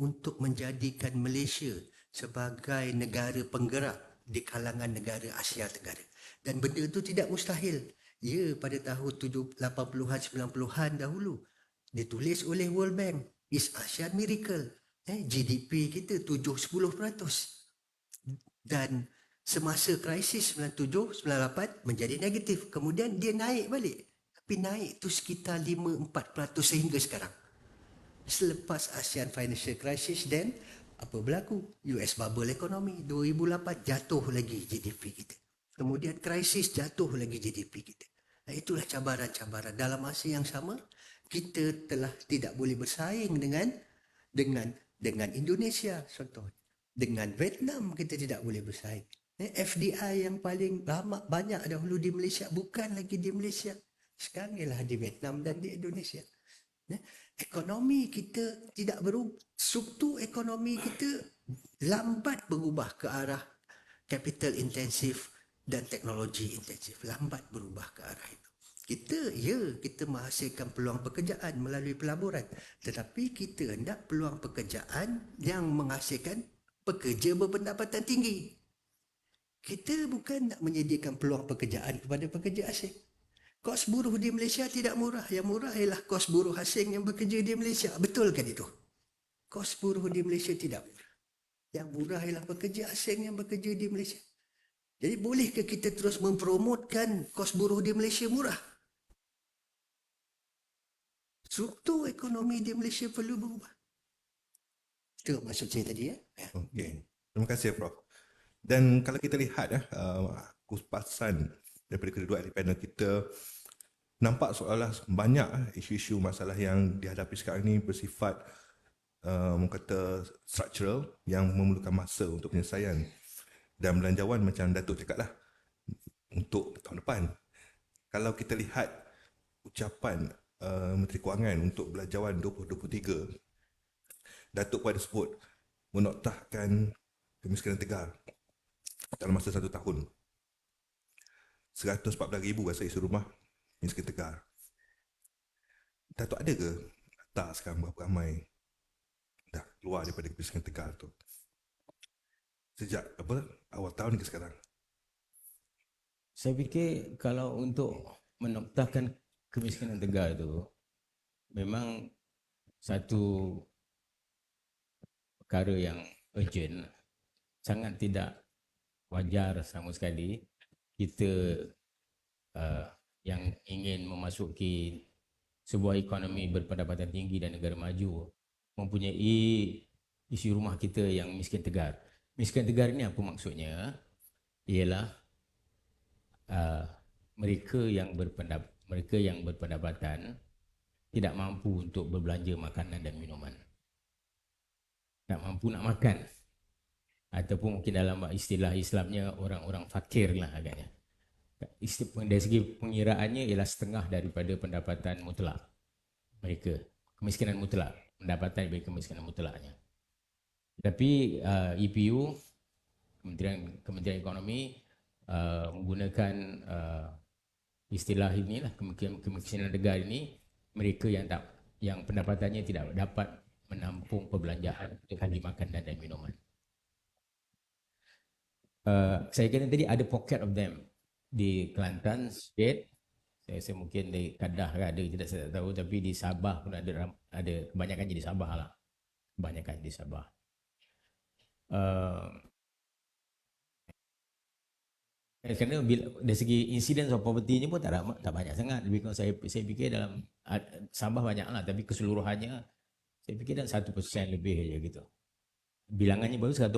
untuk menjadikan Malaysia sebagai negara penggerak di kalangan negara Asia Tenggara. Dan benda itu tidak mustahil. Ya, pada tahun 80-an, 90-an dahulu ditulis oleh World Bank, East Asian Miracle. GDP kita 7-10%. Dan semasa krisis 97-98 menjadi negatif. Kemudian dia naik balik. Tapi naik tu sekitar 5-4% sehingga sekarang. Selepas ASEAN Financial Crisis, dan apa berlaku? US bubble ekonomi 2008 jatuh lagi GDP kita. Kemudian krisis jatuh lagi GDP kita. Itulah cabaran-cabaran. Dalam masa yang sama, kita telah tidak boleh bersaing dengan Indonesia contoh. Dengan Vietnam kita tidak boleh bersaing. FDI yang paling banyak dahulu di Malaysia bukan lagi di Malaysia. Sekarang ialah di Vietnam dan di Indonesia. Ekonomi kita tidak berubah. Struktur ekonomi kita lambat berubah ke arah capital intensif dan teknologi intensif. Lambat berubah ke arah itu. Kita menghasilkan peluang pekerjaan melalui pelaburan. Tetapi kita hendak peluang pekerjaan yang menghasilkan pekerja berpendapatan tinggi. Kita bukan nak menyediakan peluang pekerjaan kepada pekerja asing. Kos buruh di Malaysia tidak murah. Yang murah ialah kos buruh asing yang bekerja di Malaysia. Betul kan itu? Kos buruh di Malaysia tidak murah. Yang murah ialah pekerja asing yang bekerja di Malaysia. Jadi bolehkah kita terus mempromotkan kos buruh di Malaysia murah? Struktur ekonomi di Malaysia perlu berubah. Itu maksud saya tadi. Okey. Terima kasih Prof. Dan kalau kita lihat kupasan daripada kedua ahli panel kita, nampak seolah banyak isu-isu masalah yang dihadapi sekarang ini bersifat kata structural yang memerlukan masa untuk penyelesaian. Dan belanjawan macam Datuk cakap lah, untuk tahun depan. Kalau kita lihat ucapan Menteri Kewangan untuk belanjawan 2023, Datuk pada sebut menoktahkan kemiskinan tegar dalam masa 1 tahun. 114,000 rasa isi rumah miskin tegar. Datuk ada ke tak sekarang berapa ramai dah keluar daripada kemiskinan Tegar tu? Sejak apa awal tahun ke sekarang? Saya fikir kalau untuk menoktahkan kemiskinan Tegar itu memang satu perkara yang urgent, sangat tidak wajar sama sekali kita yang ingin memasuki sebuah ekonomi berpendapatan tinggi dan negara maju mempunyai isi rumah kita yang miskin Tegar. Miskin Tegar ini apa maksudnya? Ialah mereka yang berpendapatan tidak mampu untuk berbelanja makanan dan minuman. Tak mampu nak makan. Ataupun mungkin dalam istilah Islamnya orang-orang fakir lah agaknya. Dari segi pengiraannya ialah setengah daripada pendapatan mutlak mereka. Kemiskinan mutlak. Pendapatan daripada kemiskinan mutlaknya. Tapi EPU, Kementerian Ekonomi menggunakan istilah inilah kemiskinan Tegar ini, mereka yang pendapatannya tidak dapat menampung perbelanjaan untuk beli makanan dan minuman. Saya kira tadi ada pocket of them di Kelantan State. Saya rasa mungkin di Kedah ada, tidak saya tak tahu, tapi di Sabah pun ada kebanyakan di Sabah lah. Kebanyakan di Sabah. Kerana dari segi incidence of poverty ni pun tak banyak sangat. Lebih kurang saya fikir dalam Sabah banyak lah, tapi keseluruhannya saya fikir dalam 1% lebih aja gitu. Bilangannya baru 140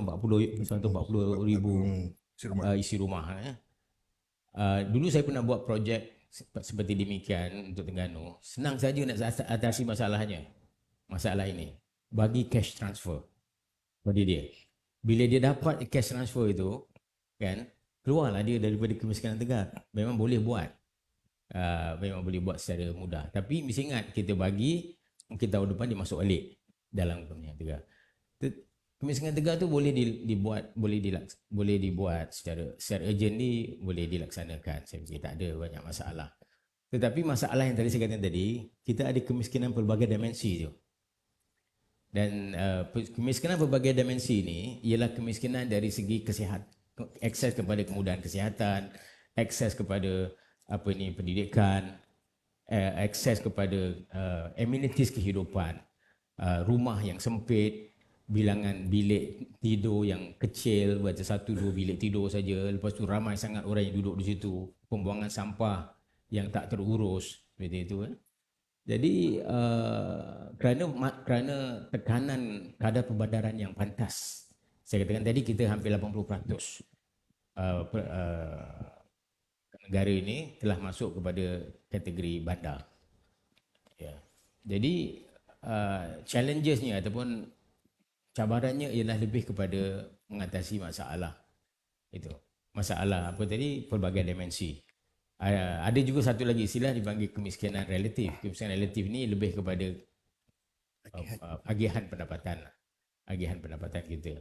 ribu isi rumah. Dulu saya pernah buat projek seperti demikian untuk Terengganu. Senang saja nak atasi masalah ini. Bagi cash transfer pada dia. Bila dia dapat cash transfer itu, kan, keluarlah dia daripada kemiskinan Tegar. Memang boleh buat. Memang boleh buat secara mudah. Tapi mesti ingat, kita bagi, mungkin tahun depan dia masuk balik dalam kemiskinan Tegar. Kemiskinan Tegar tu boleh dibuat secara urgent ni, boleh dilaksanakan. Saya fikir tak ada banyak masalah. Tetapi masalah yang tadi saya katakan tadi, kita ada kemiskinan pelbagai dimensi tu. Dan kemiskinan pelbagai dimensi ni ialah kemiskinan dari segi kesihatan, akses kepada kemudahan kesihatan, akses kepada pendidikan, akses kepada amenities kehidupan, rumah yang sempit, bilangan bilik tidur yang kecil, baca 1-2 bilik tidur saja. Lepas tu ramai sangat orang yang duduk di situ, pembuangan sampah yang tak terurus, seperti itu. Jadi kerana tekanan kadar perbandaran yang pantas, saya katakan tadi kita hampir 80% negara ini telah masuk kepada kategori bandar. Ya. Jadi challengesnya ataupun cabarannya ialah lebih kepada mengatasi masalah itu. Masalah apa tadi? Pelbagai dimensi. Ada juga satu lagi istilah dipanggil kemiskinan relatif. Kemiskinan relatif ni lebih kepada agihan pendapatan. Agihan pendapatan kita.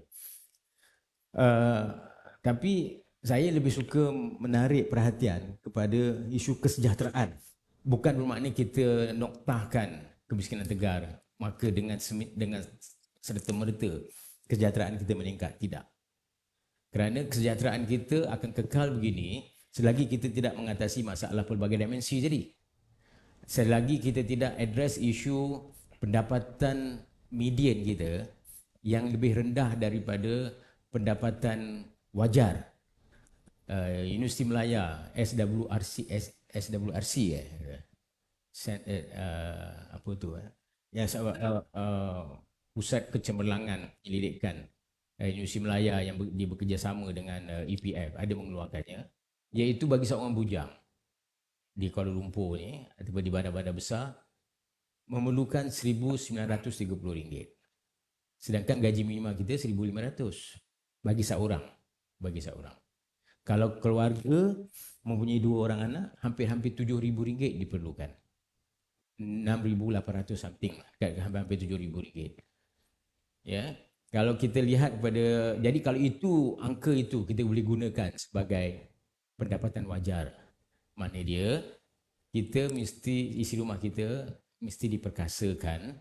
Tapi saya lebih suka menarik perhatian kepada isu kesejahteraan. Bukan bermakna kita noktahkan kemiskinan Tegar, maka dengan serta-merta kesejahteraan kita meningkat. Tidak. Kerana kesejahteraan kita akan kekal begini selagi kita tidak mengatasi masalah pelbagai dimensi jadi. Selagi kita tidak address isu pendapatan median kita yang lebih rendah daripada pendapatan wajar. Universiti Melaya, SWRC apa tu? Pusat Kecemerlangan Penyelidikan Universiti Melaya yang bekerjasama dengan EPF ada mengeluarkannya, iaitu bagi seorang bujang di Kuala Lumpur ni ataupun di bandar-bandar besar memerlukan RM1,930. Sedangkan gaji minima kita RM1,500 bagi seorang. Kalau keluarga mempunyai 2 orang anak, hampir-hampir RM7,000 diperlukan. RM6,800 something, hampir RM7,000. Ya. Kalau kita lihat kepada, jadi kalau itu angka itu kita boleh gunakan sebagai pendapatan wajar, maknanya dia kita mesti isi rumah kita mesti diperkasakan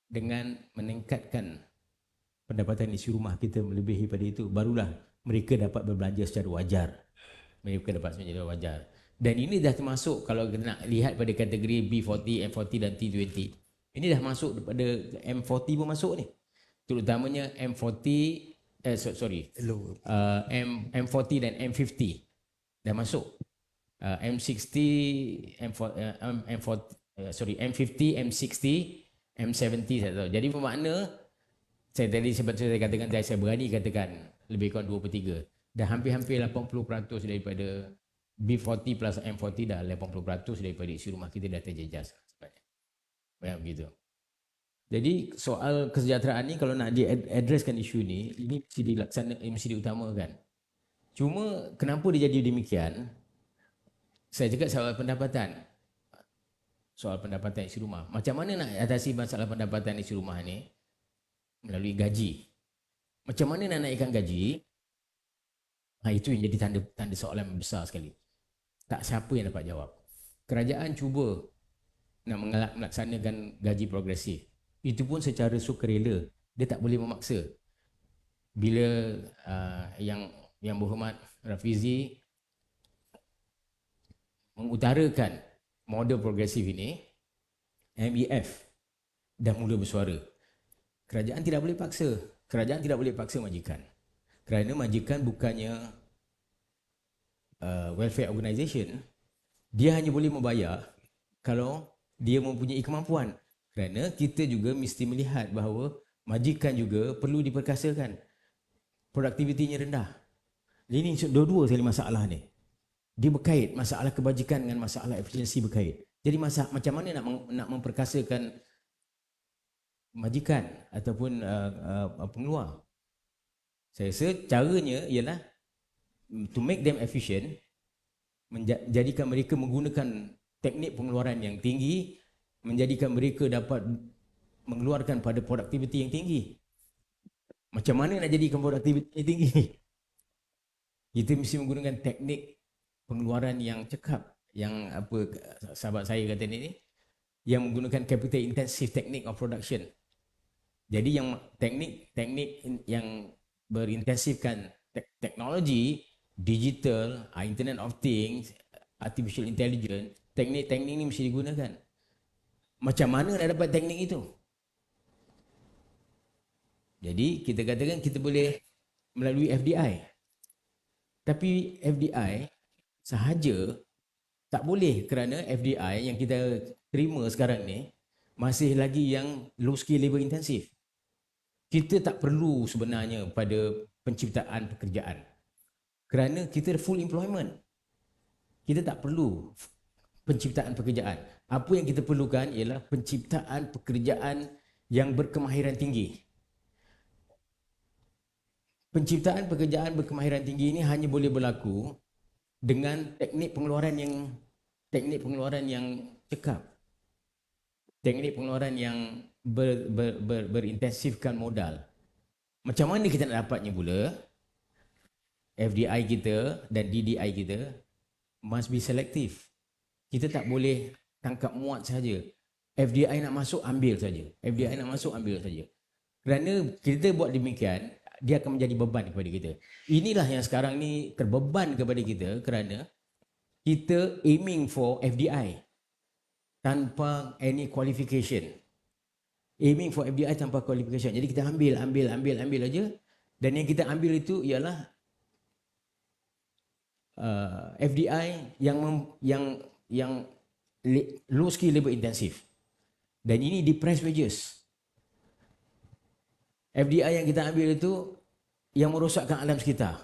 dengan meningkatkan pendapatan isi rumah kita melebihi pada itu, barulah mereka dapat berbelanja secara wajar. Mereka dapat secara wajar. Dan ini dah termasuk, kalau kita nak lihat pada kategori B40, M40 dan T20, ini dah masuk pada M40 pun masuk ni. Terutamanya M40, M40 dan M50 dah masuk. M60, M50, M60, M70 saya tahu. Jadi bermakna, saya tadi sebab saya katakan, saya berani katakan lebih kurang 2/3. Dah hampir-hampir 80% daripada B40 plus M40 dah 80% daripada isi rumah kita dah terjejas sebenarnya. Banyak begitu. Jadi soal kesejahteraan ni kalau nak diadreskan isu ni, ini mesti dilaksanakan, mesti diutamakan. Cuma kenapa dia jadi demikian? Saya cakap soal pendapatan. Soal pendapatan isi rumah. Macam mana nak atasi masalah pendapatan isi rumah ni? Melalui gaji. Macam mana nak naikkan gaji? Itu yang jadi tanda soalan besar sekali. Tak siapa yang dapat jawab. Kerajaan cuba nak melaksanakan gaji progresif. Itu pun secara sukarela. Dia tak boleh memaksa. Bila yang berhormat Rafizi mengutarakan model progresif ini, MEF dah mula bersuara. Kerajaan tidak boleh paksa. Kerajaan tidak boleh paksa majikan. Kerana majikan bukannya welfare organisation. Dia hanya boleh membayar kalau dia mempunyai kemampuan. Kerana kita juga mesti melihat bahawa majikan juga perlu diperkasakan. Produktivitinya rendah. Ini dua-dua sekali masalah ni. Dia berkait, masalah kebajikan dengan masalah efisiensi berkait. Jadi macam mana nak memperkasakan majikan ataupun pengeluar. Saya rasa caranya ialah to make them efficient, menjadikan mereka menggunakan teknik pengeluaran yang tinggi, menjadikan mereka dapat mengeluarkan pada produktiviti yang tinggi. Macam mana nak jadikan produktiviti yang tinggi? Kita mesti menggunakan teknik pengeluaran yang cekap, yang apa sahabat saya kata ni, yang menggunakan capital intensive technique of production. Jadi yang teknik yang berintensifkan teknologi, digital, Internet of Things, artificial intelligence, teknik-teknik ni mesti digunakan. Macam mana nak dapat teknik itu? Jadi kita katakan kita boleh melalui FDI. Tapi FDI sahaja tak boleh, kerana FDI yang kita terima sekarang ni masih lagi yang low skill labor intensive. Kita tak perlu sebenarnya pada penciptaan pekerjaan. Kerana kita full employment. Kita tak perlu penciptaan pekerjaan. Apa yang kita perlukan ialah penciptaan pekerjaan yang berkemahiran tinggi. Penciptaan pekerjaan berkemahiran tinggi ini hanya boleh berlaku dengan teknik pengeluaran yang cekap. Teknik pengeluaran yang berintensifkan modal. Macam mana kita nak dapatnya pula? FDI kita dan DDI kita must be selective. Kita tak boleh tangkap muat saja. FDI nak masuk, ambil saja. FDI nak masuk, ambil saja. Kerana kita buat demikian, dia akan menjadi beban kepada kita. Inilah yang sekarang ni terbeban kepada kita kerana kita aiming for FDI tanpa any qualification. Aiming for FDI tanpa qualification. Jadi kita ambil aja, dan yang kita ambil itu ialah FDI yang low skill labor intensive. Dan ini depressed wages. FDI yang kita ambil itu yang merosakkan alam sekitar.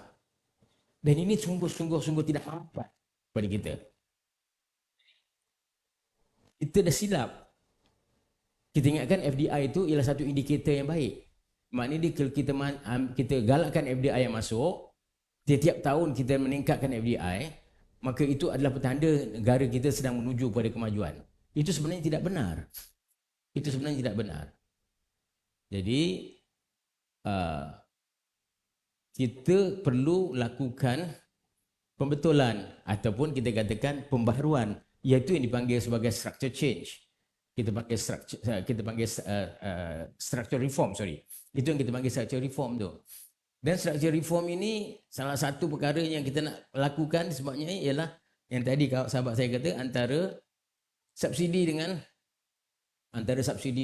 Dan ini sungguh-sungguh tidak manfaat pada kita. Kita dah silap. Kita ingatkan FDI itu ialah satu indikator yang baik. Maknanya kalau kita galakkan FDI yang masuk, setiap tahun kita meningkatkan FDI, maka itu adalah petanda negara kita sedang menuju pada kemajuan. Itu sebenarnya tidak benar. Itu sebenarnya tidak benar. Jadi kita perlu lakukan pembetulan ataupun kita katakan pembaharuan, iaitu yang dipanggil sebagai structure change. kita panggil structure reform, sorry. Itu yang kita panggil structure reform tu. Dan structure reform ini salah satu perkara yang kita nak lakukan sebabnya ialah yang tadi sahabat saya kata antara subsidi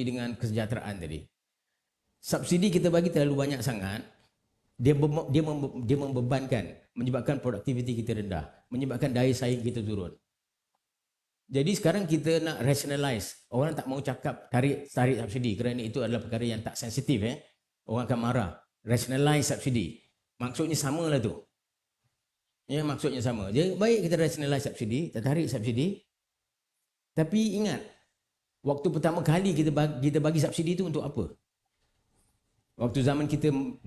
dengan kesejahteraan tadi. Subsidi kita bagi terlalu banyak sangat, dia membebankan, menyebabkan produktiviti kita rendah, menyebabkan daya saing kita turun. Jadi sekarang kita nak rationalize. Orang tak mau cakap tarik subsidi kerana itu adalah perkara yang tak sensitif. Orang akan marah. Rationalize subsidi. Maksudnya samalah tu. Ya, maksudnya sama. Jadi baik kita rationalize subsidi, kita tarik subsidi. Tapi ingat, waktu pertama kali kita bagi subsidi itu untuk apa? Waktu zaman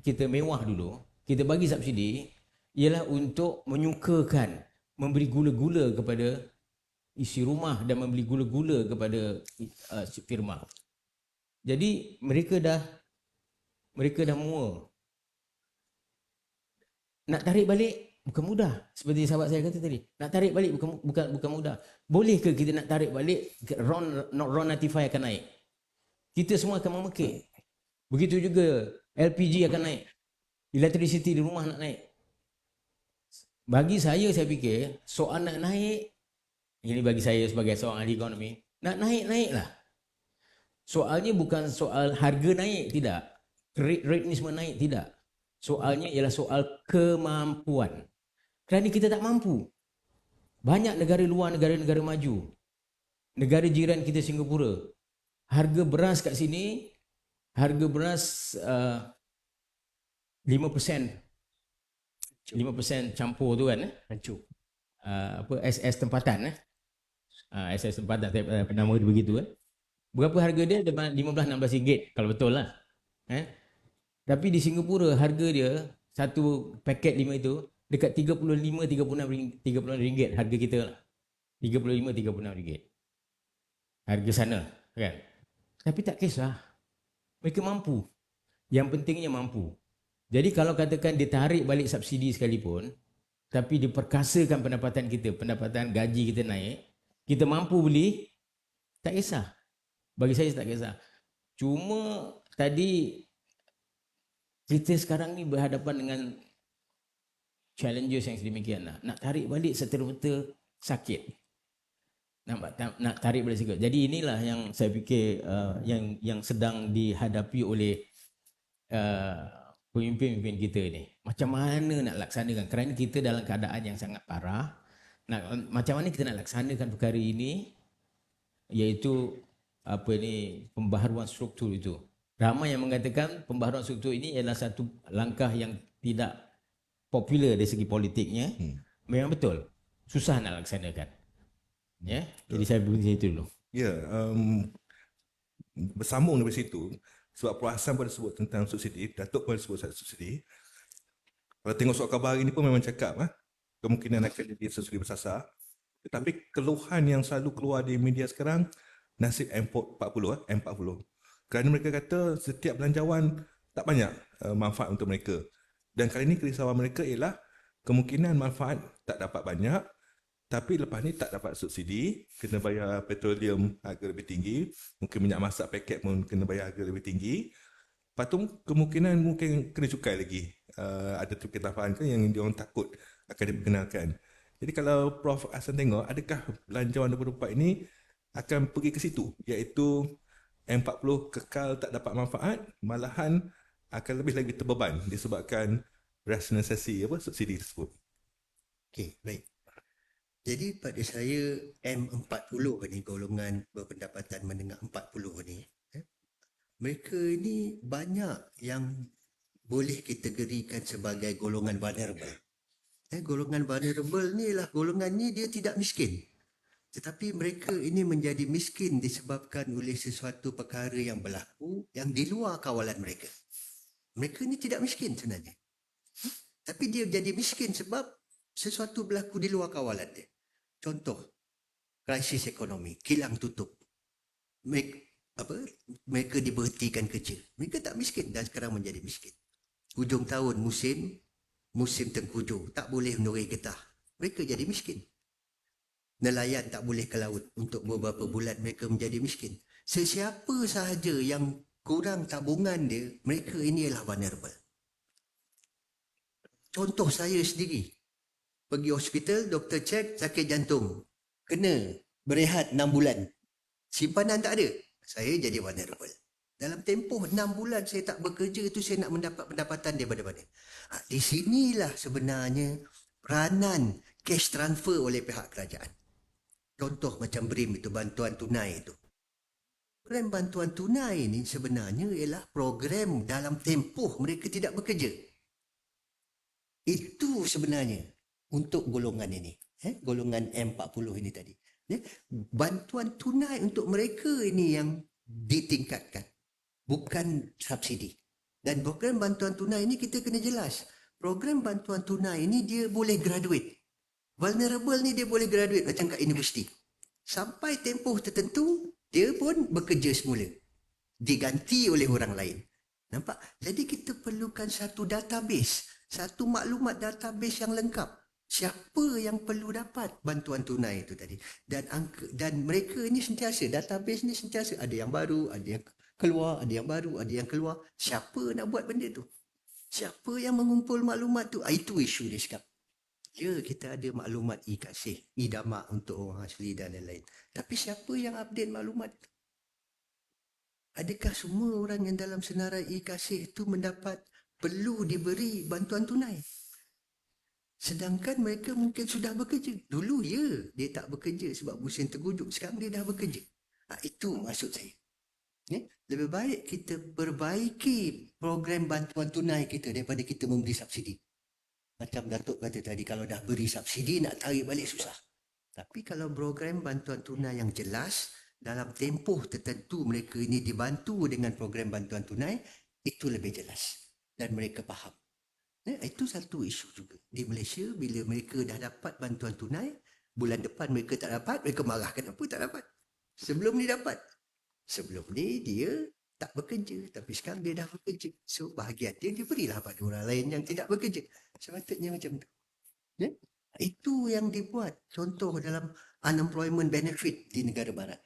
kita mewah dulu, kita bagi subsidi ialah untuk menyukakan, memberi gula-gula kepada isi rumah dan membeli gula-gula kepada firma. Jadi mereka dah mua. Nak tarik balik bukan mudah. Seperti sahabat saya kata tadi, nak tarik balik bukan mudah. Boleh ke kita nak tarik balik, RON notify akan naik. Kita semua akan memekik. Begitu juga LPG akan naik. Electricity di rumah nak naik. Bagi saya fikir soal nak naik, ini bagi saya sebagai seorang ahli ekonomi, nak naiklah. Soalnya bukan soal harga naik, tidak. Rate ni semua naik, tidak. Soalnya ialah soal kemampuan. Kerana kita tak mampu. Banyak negara luar, negara-negara maju, negara jiran kita Singapura, harga beras kat sini, harga beras 5% campur tu kan, Hancur. SS tempatan SS tempatan, nama dia begitu kan. Berapa harga dia? 15-16 ringgit kalau betul lah. Tapi di Singapura harga dia satu paket 5 itu dekat 35-36 ringgit harga kita lah. 35-36 ringgit harga sana kan. Tapi tak kisah, mereka mampu. Yang pentingnya mampu. Jadi kalau katakan ditarik balik subsidi sekalipun, tapi diperkasakan pendapatan kita, pendapatan gaji kita naik, kita mampu beli, tak kisah. Bagi saya tak kisah. Cuma tadi kita sekarang ni berhadapan dengan challenges yang sedemikian lah. Nak tarik balik serta-merta sakit. Nak tarik balik sikit. Jadi inilah yang saya fikir yang sedang dihadapi oleh pemimpin-pemimpin kita ni. Macam mana nak laksanakan? Kerana kita dalam keadaan yang sangat parah. Macam mana kita nak laksanakan perkara ini, iaitu pembaharuan struktur itu. Ramai yang mengatakan pembaharuan struktur ini adalah satu langkah yang tidak popular dari segi politiknya. Memang betul. Susah nak laksanakan. Ya, jadi saya berhenti itu dulu. Ya, bersambung dari situ, sebab Puan Hassan pada sebut tentang subsidi, Datuk pun sebut subsidi. Kalau tengok surat khabar hari ini pun memang cakap kemungkinan akan jadi subsidi bersasar. Tetapi keluhan yang selalu keluar di media sekarang, nasib M40. Kerana mereka kata setiap belanjawan tak banyak manfaat untuk mereka. Dan kali ini kerisauan mereka ialah kemungkinan manfaat tak dapat banyak, tapi lepas ni tak dapat subsidi, kena bayar petroleum harga lebih tinggi, mungkin minyak masak paket pun kena bayar harga lebih tinggi. Lepas tu kemungkinan mungkin kena cukai lagi. Ada tukar-tambahan yang diorang takut akan diperkenalkan. Jadi kalau Prof Hassan tengok, adakah belanjawan 2024 ini akan pergi ke situ, iaitu M40 kekal tak dapat manfaat, malahan akan lebih lagi terbeban disebabkan rasionalisasi subsidi tersebut. Okey, baik. Jadi pada saya M40 ni, golongan berpendapatan menengah 40 ni, mereka ni banyak yang boleh kategorikan sebagai golongan vulnerable. Golongan vulnerable ni lah, golongan ni dia tidak miskin. Tetapi mereka ini menjadi miskin disebabkan oleh sesuatu perkara yang berlaku yang di luar kawalan mereka. Mereka ni tidak miskin sebenarnya. Tapi dia jadi miskin sebab sesuatu berlaku di luar kawalan dia. Contoh, krisis ekonomi, kilang tutup. Mereka diberhentikan kerja. Mereka tak miskin dan sekarang menjadi miskin. Hujung tahun musim tengkujuh, tak boleh menoreh getah. Mereka jadi miskin. Nelayan tak boleh ke laut untuk beberapa bulan, mereka menjadi miskin. Sesiapa sahaja yang kurang tabungan dia, mereka ini ialah vulnerable. Contoh saya sendiri, pergi hospital, doktor cek sakit jantung, kena berehat 6 bulan, simpanan tak ada, saya jadi vulnerable. Dalam tempoh 6 bulan saya tak bekerja itu, saya nak mendapat pendapatan daripada mana? Di sinilah sebenarnya peranan cash transfer oleh pihak kerajaan. Contoh macam BRIM itu, bantuan tunai itu. Program bantuan tunai ini sebenarnya ialah program dalam tempoh mereka tidak bekerja. Itu sebenarnya untuk golongan ini, golongan M40 ini tadi. Bantuan tunai untuk mereka ini yang ditingkatkan, bukan subsidi. Dan program bantuan tunai ini kita kena jelas. Program bantuan tunai ini dia boleh graduate. Vulnerable ni dia boleh graduate macam kat universiti. Sampai tempoh tertentu, dia pun bekerja semula. Diganti oleh orang lain. Nampak? Jadi kita perlukan satu database. Satu maklumat database yang lengkap. Siapa yang perlu dapat bantuan tunai itu tadi. Dan mereka ini sentiasa, database ni sentiasa. Ada yang baru, ada yang keluar, ada yang baru, ada yang keluar. Siapa nak buat benda tu? Siapa yang mengumpul maklumat tu? Itu isu dia sekarang. Ya, kita ada maklumat e-kasih, e-damak untuk orang asli dan lain-lain. Tapi siapa yang update maklumat tu? Adakah semua orang yang dalam senarai e-kasih itu perlu diberi bantuan tunai? Sedangkan mereka mungkin sudah bekerja. Dulu ya, dia tak bekerja sebab musim tergujuk. Sekarang dia dah bekerja. Itu maksud saya. Lebih baik kita perbaiki program bantuan tunai kita daripada kita memberi subsidi. Macam Datuk kata tadi, kalau dah beri subsidi nak tarik balik susah. Tapi kalau program bantuan tunai yang jelas, dalam tempoh tertentu mereka ini dibantu dengan program bantuan tunai, itu lebih jelas. Dan mereka faham. Itu satu isu juga. Di Malaysia, bila mereka dah dapat bantuan tunai, bulan depan mereka tak dapat, mereka marah kenapa tak dapat. Sebelum ni dapat. Sebelum ni dia tak bekerja, tapi sekarang dia dah bekerja. So bahagian dia diberilah pada orang lain yang tidak bekerja. Sepatutnya macam tu. Itu yang dibuat contoh dalam unemployment benefit di negara barat.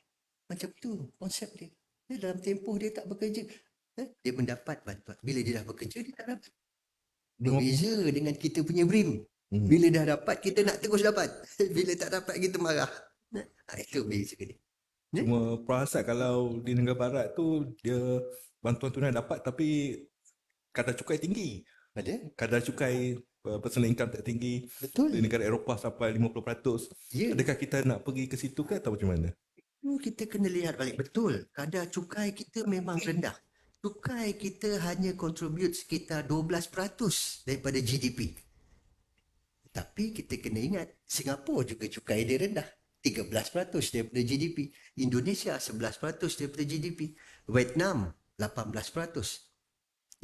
Macam tu konsep dia. Dalam tempoh dia tak bekerja, dia mendapat bantuan. Bila dia dah bekerja, dia tak dapat. Berbeza dengan kita punya BRIM. Bila dah dapat, kita nak terus dapat. Bila tak dapat, kita marah. Itu beza dia. Cuma perasaan kalau di negara barat tu dia bantuan tunai dapat tapi kadar cukai tinggi. Ada? Kadar cukai personal income tak tinggi. Betul. Di negara Eropah sampai 50%. Ya. Adakah kita nak pergi ke situ ke atau macam mana? Kita kena lihat balik. Betul. Kadar cukai kita memang rendah. Cukai kita hanya contribute sekitar 12% daripada GDP. Tapi kita kena ingat, Singapura juga cukai dia rendah. 13% daripada GDP. Indonesia 11% daripada GDP. Vietnam 18%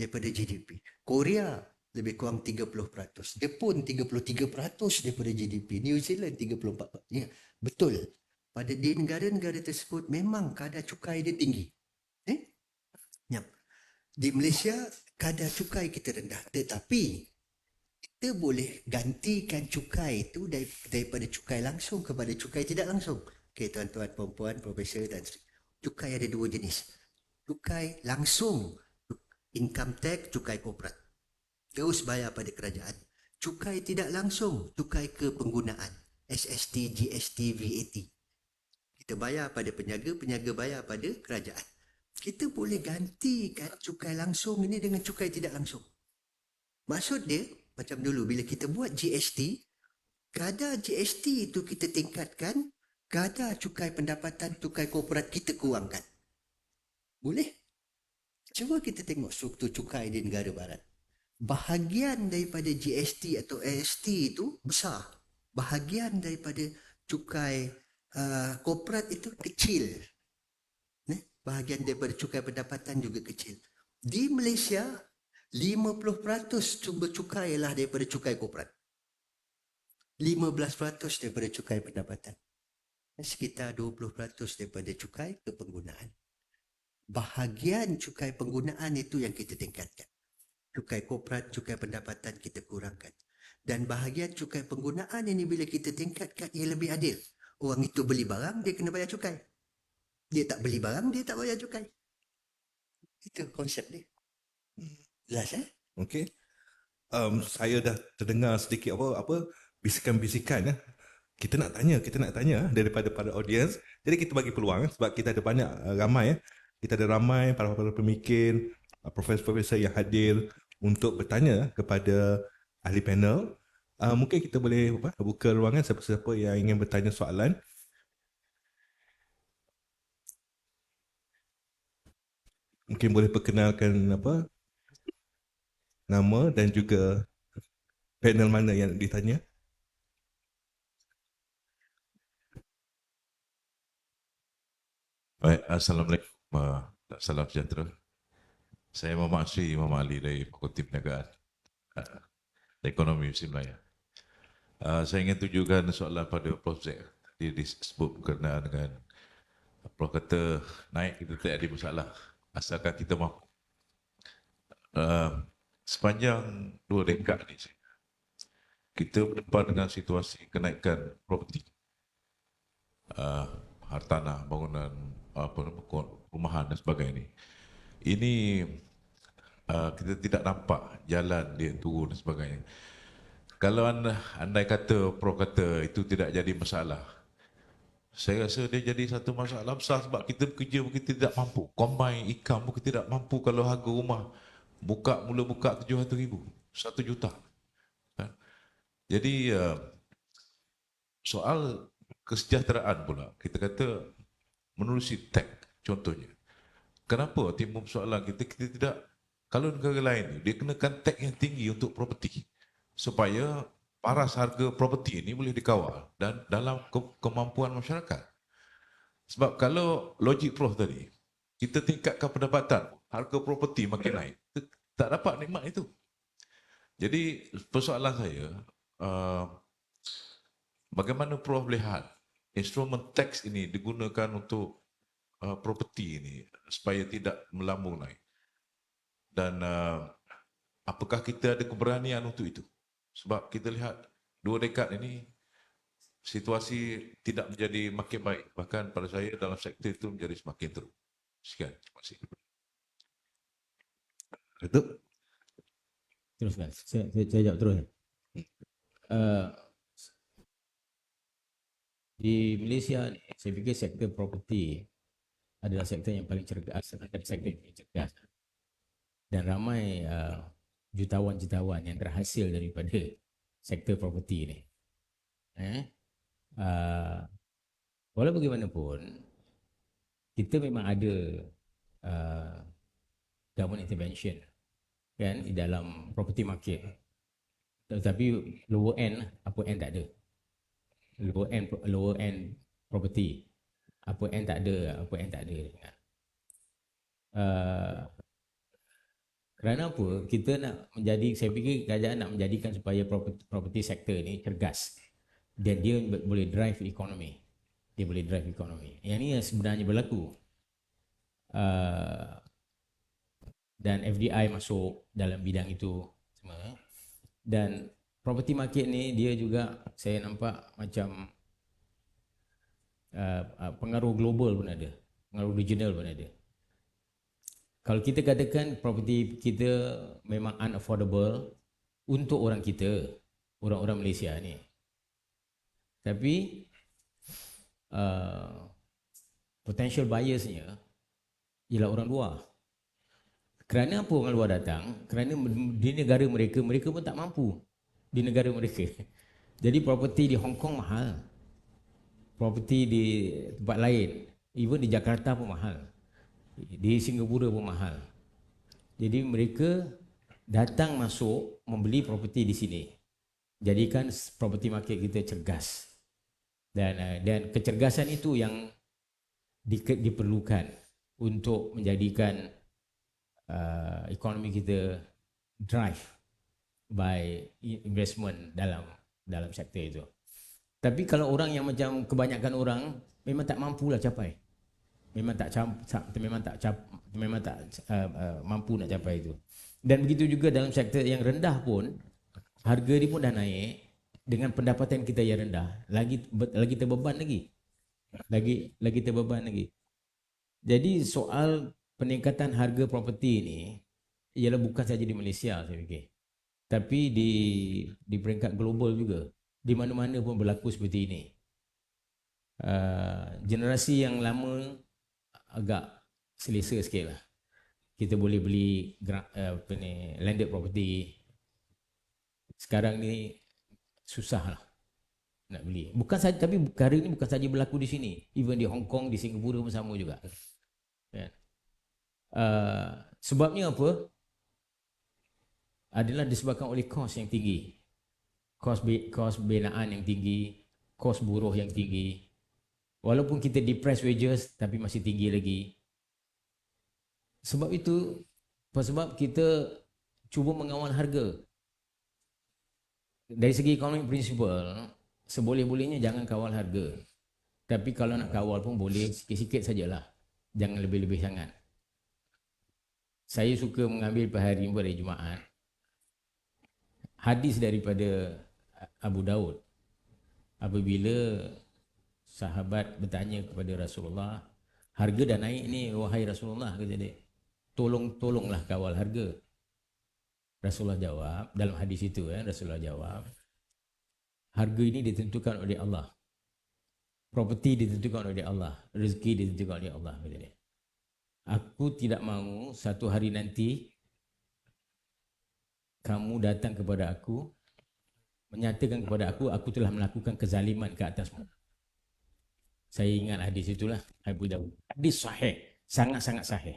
daripada GDP. Korea lebih kurang 30%. Jepun 33% daripada GDP. New Zealand 34%. Ya, betul. Pada di negara-negara tersebut memang kadar cukai dia tinggi. Ya. Di Malaysia kadar cukai kita rendah. Tetapi kita boleh gantikan cukai itu daripada cukai langsung kepada cukai tidak langsung. Okey, tuan-tuan, puan-puan, profesor dan cukai ada dua jenis. Cukai langsung, income tax, cukai korporat. Terus bayar pada kerajaan. Cukai tidak langsung, cukai kepenggunaan. SST, GST, VAT. Kita bayar pada peniaga, peniaga bayar pada kerajaan. Kita boleh gantikan cukai langsung ini dengan cukai tidak langsung. Maksud dia, macam dulu bila kita buat GST, kadar GST itu kita tingkatkan, kadar cukai pendapatan, cukai korporat kita kurangkan. Boleh? Cuba kita tengok struktur cukai di negara barat. Bahagian daripada GST atau AST itu besar. Bahagian daripada cukai korporat itu kecil. Bahagian daripada cukai pendapatan juga kecil. Di Malaysia, 50% sumber cukai ialah daripada cukai korporat. 15% daripada cukai pendapatan. Sekitar 20% daripada cukai kepenggunaan. Bahagian cukai penggunaan itu yang kita tingkatkan. Cukai korporat, cukai pendapatan kita kurangkan. Dan bahagian cukai penggunaan ini bila kita tingkatkan, ia lebih adil. Orang itu beli barang, dia kena bayar cukai. Dia tak beli barang, dia tak bayar cukai. Itu konsep dia. Jelas Okey. Saya dah terdengar sedikit apa bisikan-bisikan. Kita nak tanya daripada para audiens. Jadi kita bagi peluang sebab kita ada banyak ramai. Kita ada ramai para pemikir, profesor-profesor yang hadir untuk bertanya kepada ahli panel. Mungkin kita boleh buka ruangan siapa-siapa yang ingin bertanya soalan. Mungkin boleh perkenalkan nama dan juga panel mana yang ditanya. Baik, Assalamualaikum. Salam sejahtera. Saya Muhammad Asri, Muhammad Ali dari Fakulti Perniagaan Ekonomi Muslim Melayu. Saya ingin tujukan soalan pada Prof. Zack. Dia disebut berkenaan dengan Prof kata naik kita tak ada masalah asalkan kita mampu. Sepanjang 2 dekad ni kita berdepan dengan situasi kenaikan properti, hartanah, bangunan, perumahan dan sebagainya. Ini kita tidak nampak jalan dia turun dan sebagainya. Kalau andai kata Prof kata itu tidak jadi masalah, saya rasa dia jadi satu masalah besar sebab kita bekerja mungkin tidak mampu. Combine income mungkin tidak mampu kalau harga rumah mula buka 700,000, 1 juta. Jadi soal kesejahteraan pula, kita kata menerusi tax contohnya. Kenapa timbul soalan kita tidak, kalau negara lain dia kenakan tax yang tinggi untuk properti supaya paras harga properti ini boleh dikawal dan dalam kemampuan masyarakat. Sebab kalau logik Prof tadi, kita tingkatkan pendapatan, harga properti makin naik, tak dapat nikmat itu. Jadi persoalan saya, bagaimana Prof lihat instrumen tax ini digunakan untuk properti ini supaya tidak melambung naik? Dan apakah kita ada keberanian untuk itu? Sebab kita lihat 2 dekad ini situasi tidak menjadi makin baik. Bahkan pada saya dalam sektor itu menjadi semakin teruk. Sekian. Terima kasih. Betul? Teruskan. Saya jawab terus. Di Malaysia ni, saya fikir sektor properti adalah sektor yang paling cergas, sektor yang paling cergas. Dan ramai jutawan-jutawan yang terhasil daripada sektor properti ni. Walau bagaimanapun, kita memang ada government intervention kan di dalam property market. Tetapi lower end, upper end tak ada. Lower end property, upper end tak ada. Kerana apa? Kita nak menjadi, saya fikir kerajaan nak menjadikan supaya property sector ni cergas dan dia boleh drive ekonomi. Yang ni yang sebenarnya berlaku. Dan FDI masuk dalam bidang itu semua. Dan property market ni dia juga saya nampak macam pengaruh global pun ada, pengaruh regional pun ada. Kalau kita katakan property kita memang unaffordable untuk orang kita, orang-orang Malaysia ni. Tapi potential buyersnya ialah orang luar. Kerana apa orang luar datang? Kerana di negara mereka, mereka pun tak mampu di negara mereka. Jadi property di Hong Kong mahal. Property di tempat lain, even di Jakarta pun mahal. Di Singapura pun mahal. Jadi mereka datang masuk membeli properti di sini. Jadikan property market kita cergas. Dan kecergasan itu yang diperlukan untuk menjadikan ekonomi kita drive by investment dalam sektor itu. Tapi kalau orang yang macam kebanyakan orang memang tak mampulah capai. Memang tak mampu nak capai itu. Dan begitu juga dalam sektor yang rendah pun harga dia pun dah naik dengan pendapatan kita yang rendah, lagi terbeban lagi. Jadi soal peningkatan harga properti ini ialah bukan saja di Malaysia saya fikir, tapi di peringkat global juga. Di mana-mana pun berlaku seperti ini. Generasi yang lama agak selesa sikit lah. Kita boleh beli landed property. Sekarang ni susah lah nak beli. Bukan saja, tapi perkara ini bukan saja berlaku di sini. Even di Hong Kong, di Singapura pun sama juga. Kan? Sebabnya apa? Adalah disebabkan oleh kos yang tinggi. Kos binaan yang tinggi, kos buruh yang tinggi. Walaupun kita depress wages, tapi masih tinggi lagi. Sebab itu, sebab kita cuba mengawal harga. Dari segi economic principle, seboleh-bolehnya jangan kawal harga. Tapi kalau nak kawal pun boleh sikit-sikit sajalah. Jangan lebih-lebih sangat. Saya suka mengambil hari Jumaat hadis daripada Abu Daud. Apabila sahabat bertanya kepada Rasulullah, harga dah naik ni wahai Rasulullah, kata dia. Tolonglah kawal harga. Rasulullah jawab, dalam hadis itu Rasulullah jawab, harga ini ditentukan oleh Allah. Properti ditentukan oleh Allah, rezeki ditentukan oleh Allah, kata dia. Aku tidak mahu satu hari nanti kamu datang kepada aku, menyatakan kepada aku telah melakukan kezaliman ke atasmu. Saya ingat hadis itulah, Abu Daud. Hadis sahih, sangat-sangat sahih.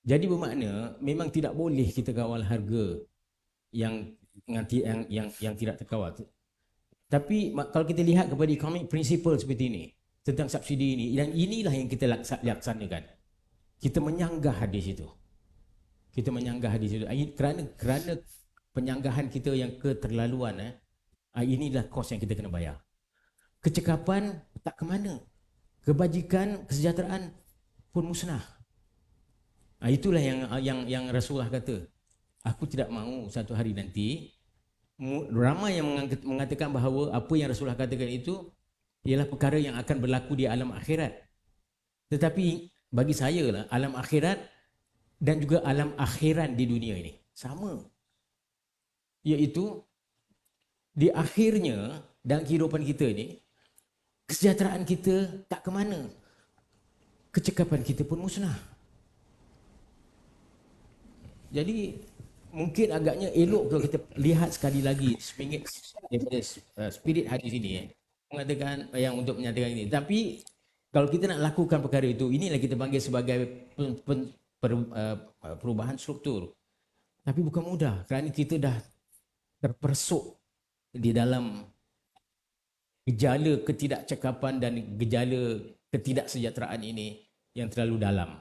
Jadi bermakna memang tidak boleh kita kawal harga yang tidak terkawal. Tapi kalau kita lihat kepada economic principle seperti ini, tentang subsidi ini, dan inilah yang kita laksanakan. Kita menyanggah hadis itu. Kerana penyanggahan kita yang keterlaluan, inilah kos yang kita kena bayar. Kecekapan tak ke mana. Kebajikan, kesejahteraan pun musnah. Itulah yang Rasulullah kata. Aku tidak mahu satu hari nanti, ramai yang mengatakan bahawa apa yang Rasulullah katakan itu ialah perkara yang akan berlaku di alam akhirat. Tetapi bagi saya lah, alam akhirat dan juga alam akhiran di dunia ini sama. Iaitu di akhirnya dalam kehidupan kita ini, kesejahteraan kita tak ke mana. Kecekapan kita pun musnah. Jadi mungkin agaknya elok kalau kita lihat sekali lagi spirit hadis ini mengatakan yang untuk menyatakan ini. Tapi kalau kita nak lakukan perkara itu, inilah kita panggil sebagai perubahan struktur. Tapi bukan mudah kerana kita dah terpersuk di dalam gejala ketidakcekapan dan gejala ketidaksejahteraan ini yang terlalu dalam.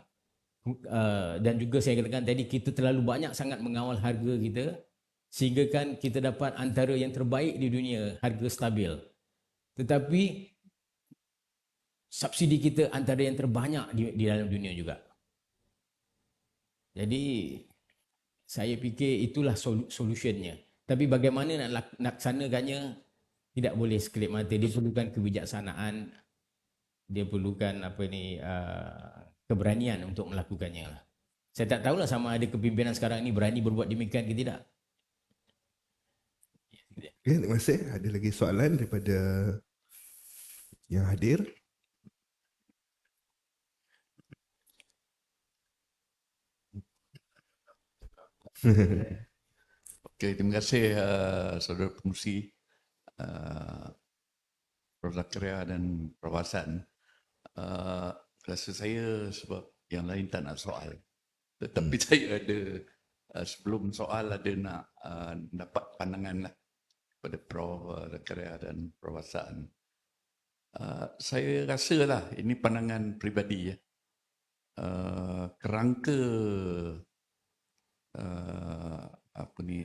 Dan juga saya katakan tadi, kita terlalu banyak sangat mengawal harga kita sehingga kan kita dapat antara yang terbaik di dunia, harga stabil. Tetapi subsidi kita antara yang terbanyak di dalam dunia juga. Jadi saya fikir itulah solusinya. Tapi bagaimana nak laksanakannya, tidak boleh sekelip mata. Dia perlukan kebijaksanaan, dia perlukan keberanian untuk melakukannya. Saya tak tahulah sama ada kepimpinan sekarang ini berani berbuat demikian ke tidak. Okay, terima kasih. Ada lagi soalan daripada yang hadir? Okey, terima kasih saudara pengurusi Prof. Zakaria dan Prof. Hassan. Rasa saya sebab yang lain tak nak soal. Tetapi saya ada sebelum soal ada nak dapat pandangan lah kepada Prof. Zakaria dan Prof. Hassan. Saya rasalah ini pandangan peribadi ya. Kerangka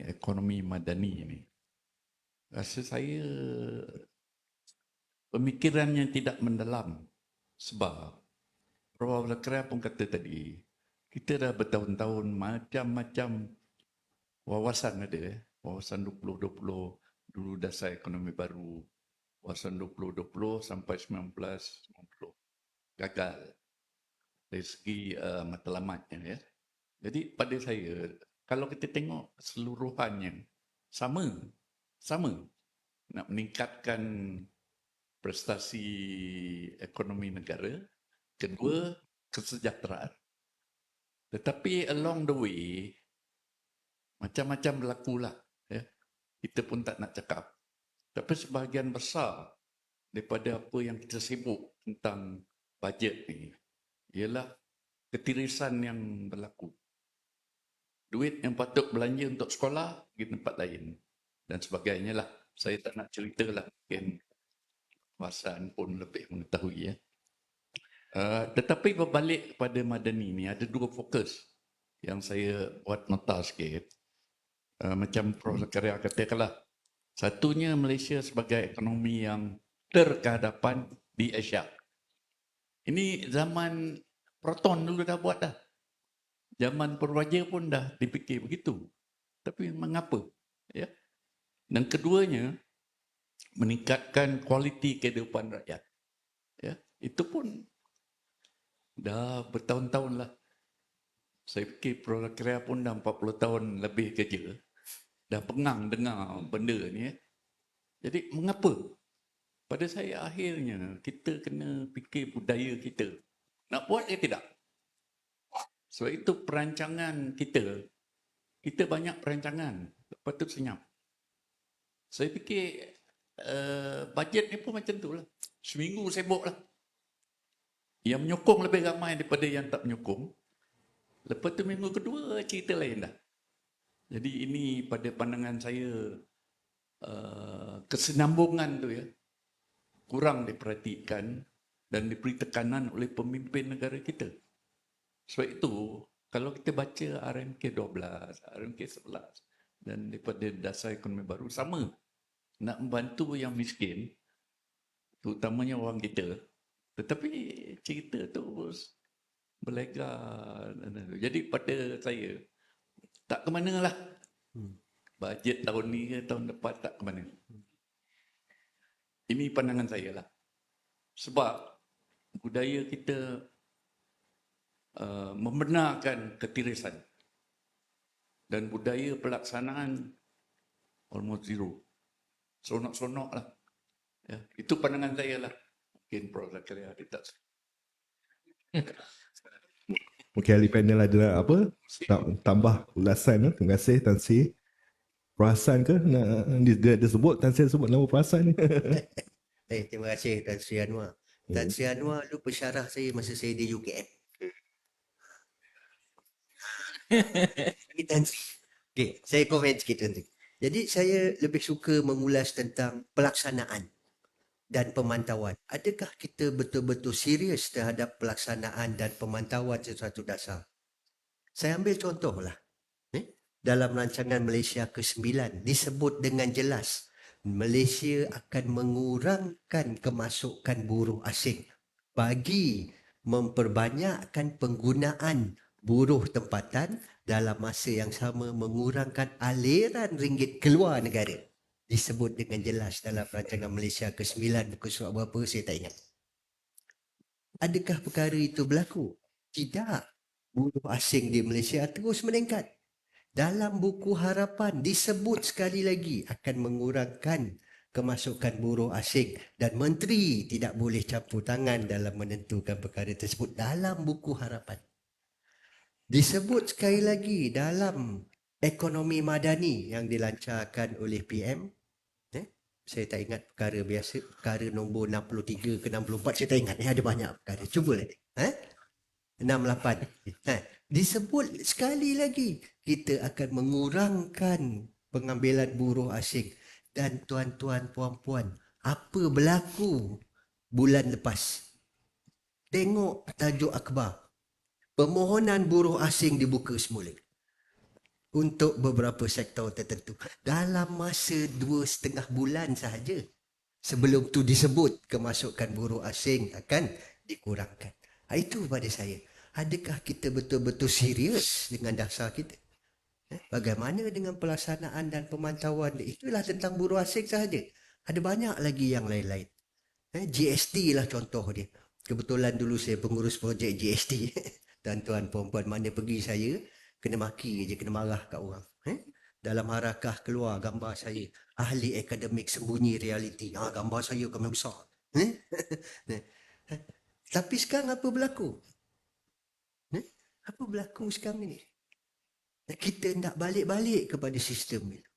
ekonomi madani ini, rasa saya pemikirannya tidak mendalam. Sebab Prof. Zakaria pun kata tadi, kita dah bertahun-tahun macam-macam wawasan ada. Wawasan 2020, dulu dasar ekonomi baru. Wawasan 2020 sampai 1990. Gagal. dari segi matlamatnya ya. Jadi pada saya, kalau kita tengok keseluruhannya sama nak meningkatkan prestasi ekonomi negara, kedua kesejahteraan. Tetapi along the way macam-macam berlakulah ya. Kita pun tak nak cakap. Tapi sebahagian besar daripada apa yang kita sibuk tentang bajet ni ialah ketirisan yang berlaku. Duit yang patut belanja untuk sekolah pergi tempat lain dan sebagainya lah. Saya tak nak cerita lah, mungkin Hasan pun lebih mengetahui ya. Tetapi berbalik kepada Madani ni ada dua fokus yang saya buat nota sikit. Macam Prof. Zakaria katakanlah, satunya Malaysia sebagai ekonomi yang terkehadapan di Asia. Ini zaman Proton dulu dah buat dah. Zaman Purwaja pun dah dipikir begitu. Tapi mengapa? Ya. Dan keduanya, meningkatkan kualiti kehidupan rakyat. Ya, itu pun dah bertahun-tahun lah. Saya fikir Prof. Zakaria pun dah 40 tahun lebih kerja. Dah pengang dengar benda ni. Jadi mengapa? Pada saya akhirnya kita kena fikir budaya kita. Nak buat ke tidak? Sebab itu perancangan kita banyak perancangan. Patut senyap. Saya fikir bajet ni pun macam tu lah. Seminggu sibuk lah. Yang menyokong lebih ramai daripada yang tak menyokong. Lepas tu minggu kedua cerita lain dah. Jadi ini pada pandangan saya kesinambungan tu ya kurang diperhatikan dan diberi tekanan oleh pemimpin negara kita. Sebab itu kalau kita baca RMK 12, RMK 11 dan daripada dasar ekonomi baru sama nak membantu yang miskin terutamanya orang kita, tetapi cerita tu berlegar. Jadi pada saya tak ke mana lah. Bajet tahun ni ke tahun depan tak ke mana. Ini pandangan saya lah. Sebab budaya kita membenarkan ketirisan. Dan budaya pelaksanaan almost zero. Sonok-sonok lah. Ya, itu pandangan saya lah. Mungkin Prof. Zakaria dia tak. Mungkin ahli panel ada apa? Nak tambah ulasan. Terima kasih Tan Sri. Perasan ke? Dia sebut, Tan Sri sebut nama perasan ni. Terima kasih Tan Sri Anwar. Tan Sri Anwar lu pensyarah saya masa saya di UKM. Tan Sri. Okay, saya komen sikit nanti. Jadi saya lebih suka mengulas tentang pelaksanaan dan pemantauan. Adakah kita betul-betul serius terhadap pelaksanaan dan pemantauan sesuatu dasar? Saya ambil contohlah. Dalam rancangan Malaysia ke-9 disebut dengan jelas Malaysia akan mengurangkan kemasukan buruh asing bagi memperbanyakkan penggunaan buruh tempatan dalam masa yang sama mengurangkan aliran ringgit keluar negara. Disebut dengan jelas dalam rancangan Malaysia ke-9 buku surat berapa saya tak ingat. Adakah perkara itu berlaku? Tidak. Buruh asing di Malaysia terus meningkat. Dalam buku harapan disebut sekali lagi akan mengurangkan kemasukan buruh asing dan menteri tidak boleh campur tangan dalam menentukan perkara tersebut dalam buku harapan. Disebut sekali lagi dalam ekonomi madani yang dilancarkan oleh PM. Saya tak ingat perkara biasa, perkara nombor 63 ke 64, saya tak ingat. Ada banyak perkara. Cuba lihat. 68. Disebut sekali lagi kita akan mengurangkan pengambilan buruh asing. Dan tuan-tuan, puan-puan, apa berlaku bulan lepas? Tengok tajuk akhbar. Permohonan buruh asing dibuka semula untuk beberapa sektor tertentu dalam masa 2,5 bulan sahaja. Sebelum tu disebut kemasukan buruh asing akan dikurangkan. Itu pada saya. Adakah kita betul-betul serius dengan dasar kita? Bagaimana dengan pelaksanaan dan pemantauan? Itulah tentang buruh asing sahaja. Ada banyak lagi yang lain-lain. GST lah contoh dia. Kebetulan dulu saya pengurus projek GST. Tuan-tuan, puan-puan mana pergi saya, kena maki je, kena marah kat orang. Dalam harakah keluar gambar saya, ahli akademik sembunyi realiti. Gambar saya kami besar. Tapi sekarang apa berlaku? Apa berlaku sekarang ni? Kita nak balik-balik kepada sistem itu.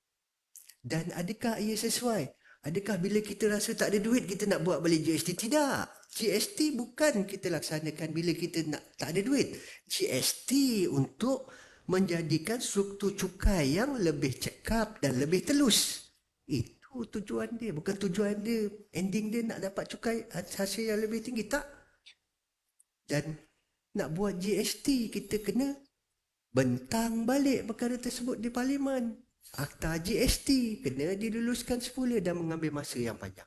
Dan adakah ia sesuai? Adakah bila kita rasa tak ada duit, kita nak buat balik GST? Tidak. GST bukan kita laksanakan bila kita nak tak ada duit. GST untuk menjadikan struktur cukai yang lebih cekap dan lebih telus. Itu tujuan dia. Bukan tujuan dia, ending dia nak dapat cukai hasil yang lebih tinggi. Tak. Dan nak buat GST, kita kena bentang balik perkara tersebut di Parlimen. Akta GST kena diluluskan semula dan mengambil masa yang panjang.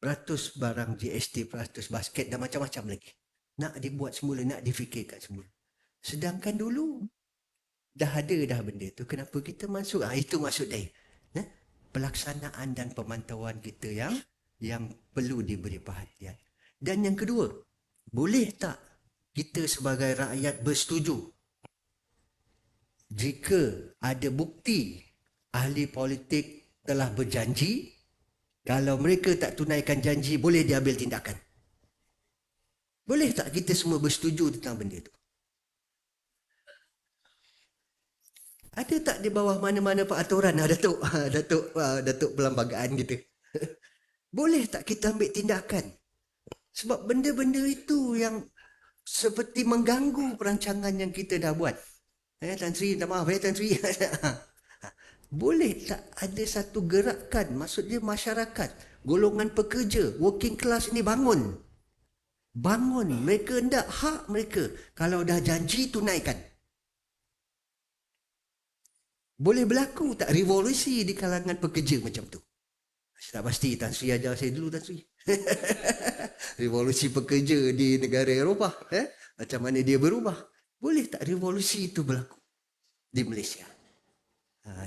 Peratus barang GST, peratus basket dan macam-macam lagi. Nak dibuat semula, nak difikirkan semula. Sedangkan dulu dah ada dah benda tu. Kenapa kita masuk? Itu maksud dia. Pelaksanaan dan pemantauan kita yang perlu diberi perhatian. Dan yang kedua, boleh tak kita sebagai rakyat bersetuju jika ada bukti ahli politik telah berjanji, kalau mereka tak tunaikan janji, boleh diambil tindakan? Boleh tak kita semua bersetuju tentang benda itu? Ada tak di bawah mana-mana peraturan Datuk Perlembagaan kita? Boleh tak kita ambil tindakan? Sebab benda-benda itu yang seperti mengganggu perancangan yang kita dah buat. Tan Sri, minta maaf Tan Sri. Boleh tak ada satu gerakan, maksudnya masyarakat, golongan pekerja, working class ini bangun. Bangun, mereka hendak hak mereka. Kalau dah janji, tunaikan. Boleh berlaku tak revolusi di kalangan pekerja macam tu? Saya tak pasti, Tan Sri ajar saya dulu, Tan Sri. Revolusi pekerja di negara Eropah. Macam mana dia berubah? Boleh tak revolusi itu berlaku di Malaysia?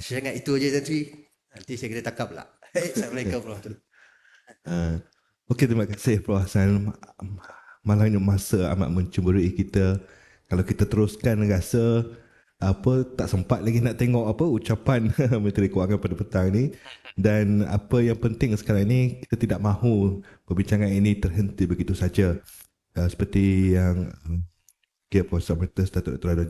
Saya ingat itu aja, Tan Sri. Nanti saya kena tangkap pula. Assalamualaikum warahmatullahi wabarakatuh. Okey, terima kasih Prof. Hassan. Malam ini masa amat mencemburui kita. Kalau kita teruskan rasa tak sempat lagi nak tengok ucapan Menteri Kewangan pada petang ni. Dan apa yang penting sekarang ni, kita tidak mahu perbincangan ini terhenti begitu saja. Seperti yang Profesor Emeritus Datuk Dr. Radon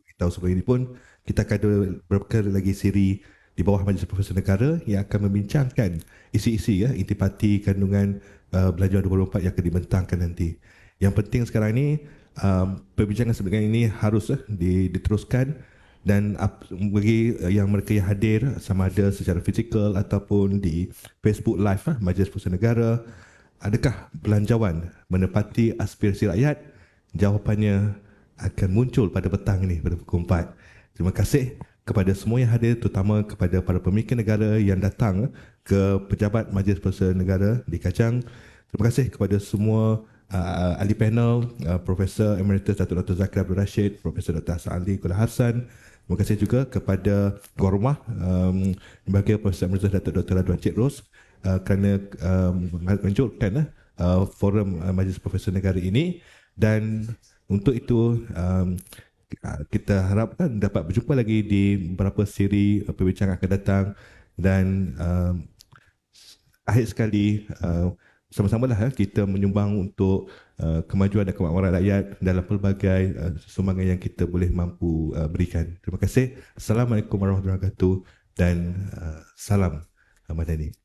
beritahu sebelum ini pun, kita akan ada beberapa kali lagi siri di bawah Majlis Profesor Negara yang akan membincangkan isi-isi intipati kandungan Belanjawan 2024 yang akan dibentangkan nanti. Yang penting sekarang ni, perbincangan sebenarnya ini harus diteruskan, dan bagi yang mereka yang hadir sama ada secara fizikal ataupun di Facebook Live Majlis Profesor Negara, adakah belanjawan menepati aspirasi rakyat? Jawapannya akan muncul pada petang ini, pada pukul 4. Terima kasih kepada semua yang hadir, terutama kepada para pemikir negara yang datang ke pejabat Majlis Profesor Negara di Kajang. Terima kasih kepada semua ahli panel, Profesor Emeritus Datuk Dr. Zakir Abdul Rashid, Profesor Dr. Hassan Ali Kula Hassan. Terima kasih juga kepada tuan rumah, Bahagia Profesor Emeritus Datuk Dr. Radwan Cik Ros kerana menunjukkan forum Majlis Profesor Negara ini. Dan untuk itu kita harapkan dapat berjumpa lagi di beberapa siri perbincangan akan datang. Dan akhir sekali, sama-samalah kita menyumbang untuk kemajuan dan kemakmuran rakyat dalam pelbagai sumbangan yang kita boleh mampu berikan. Terima kasih. Assalamualaikum warahmatullahi wabarakatuh dan salam Madani.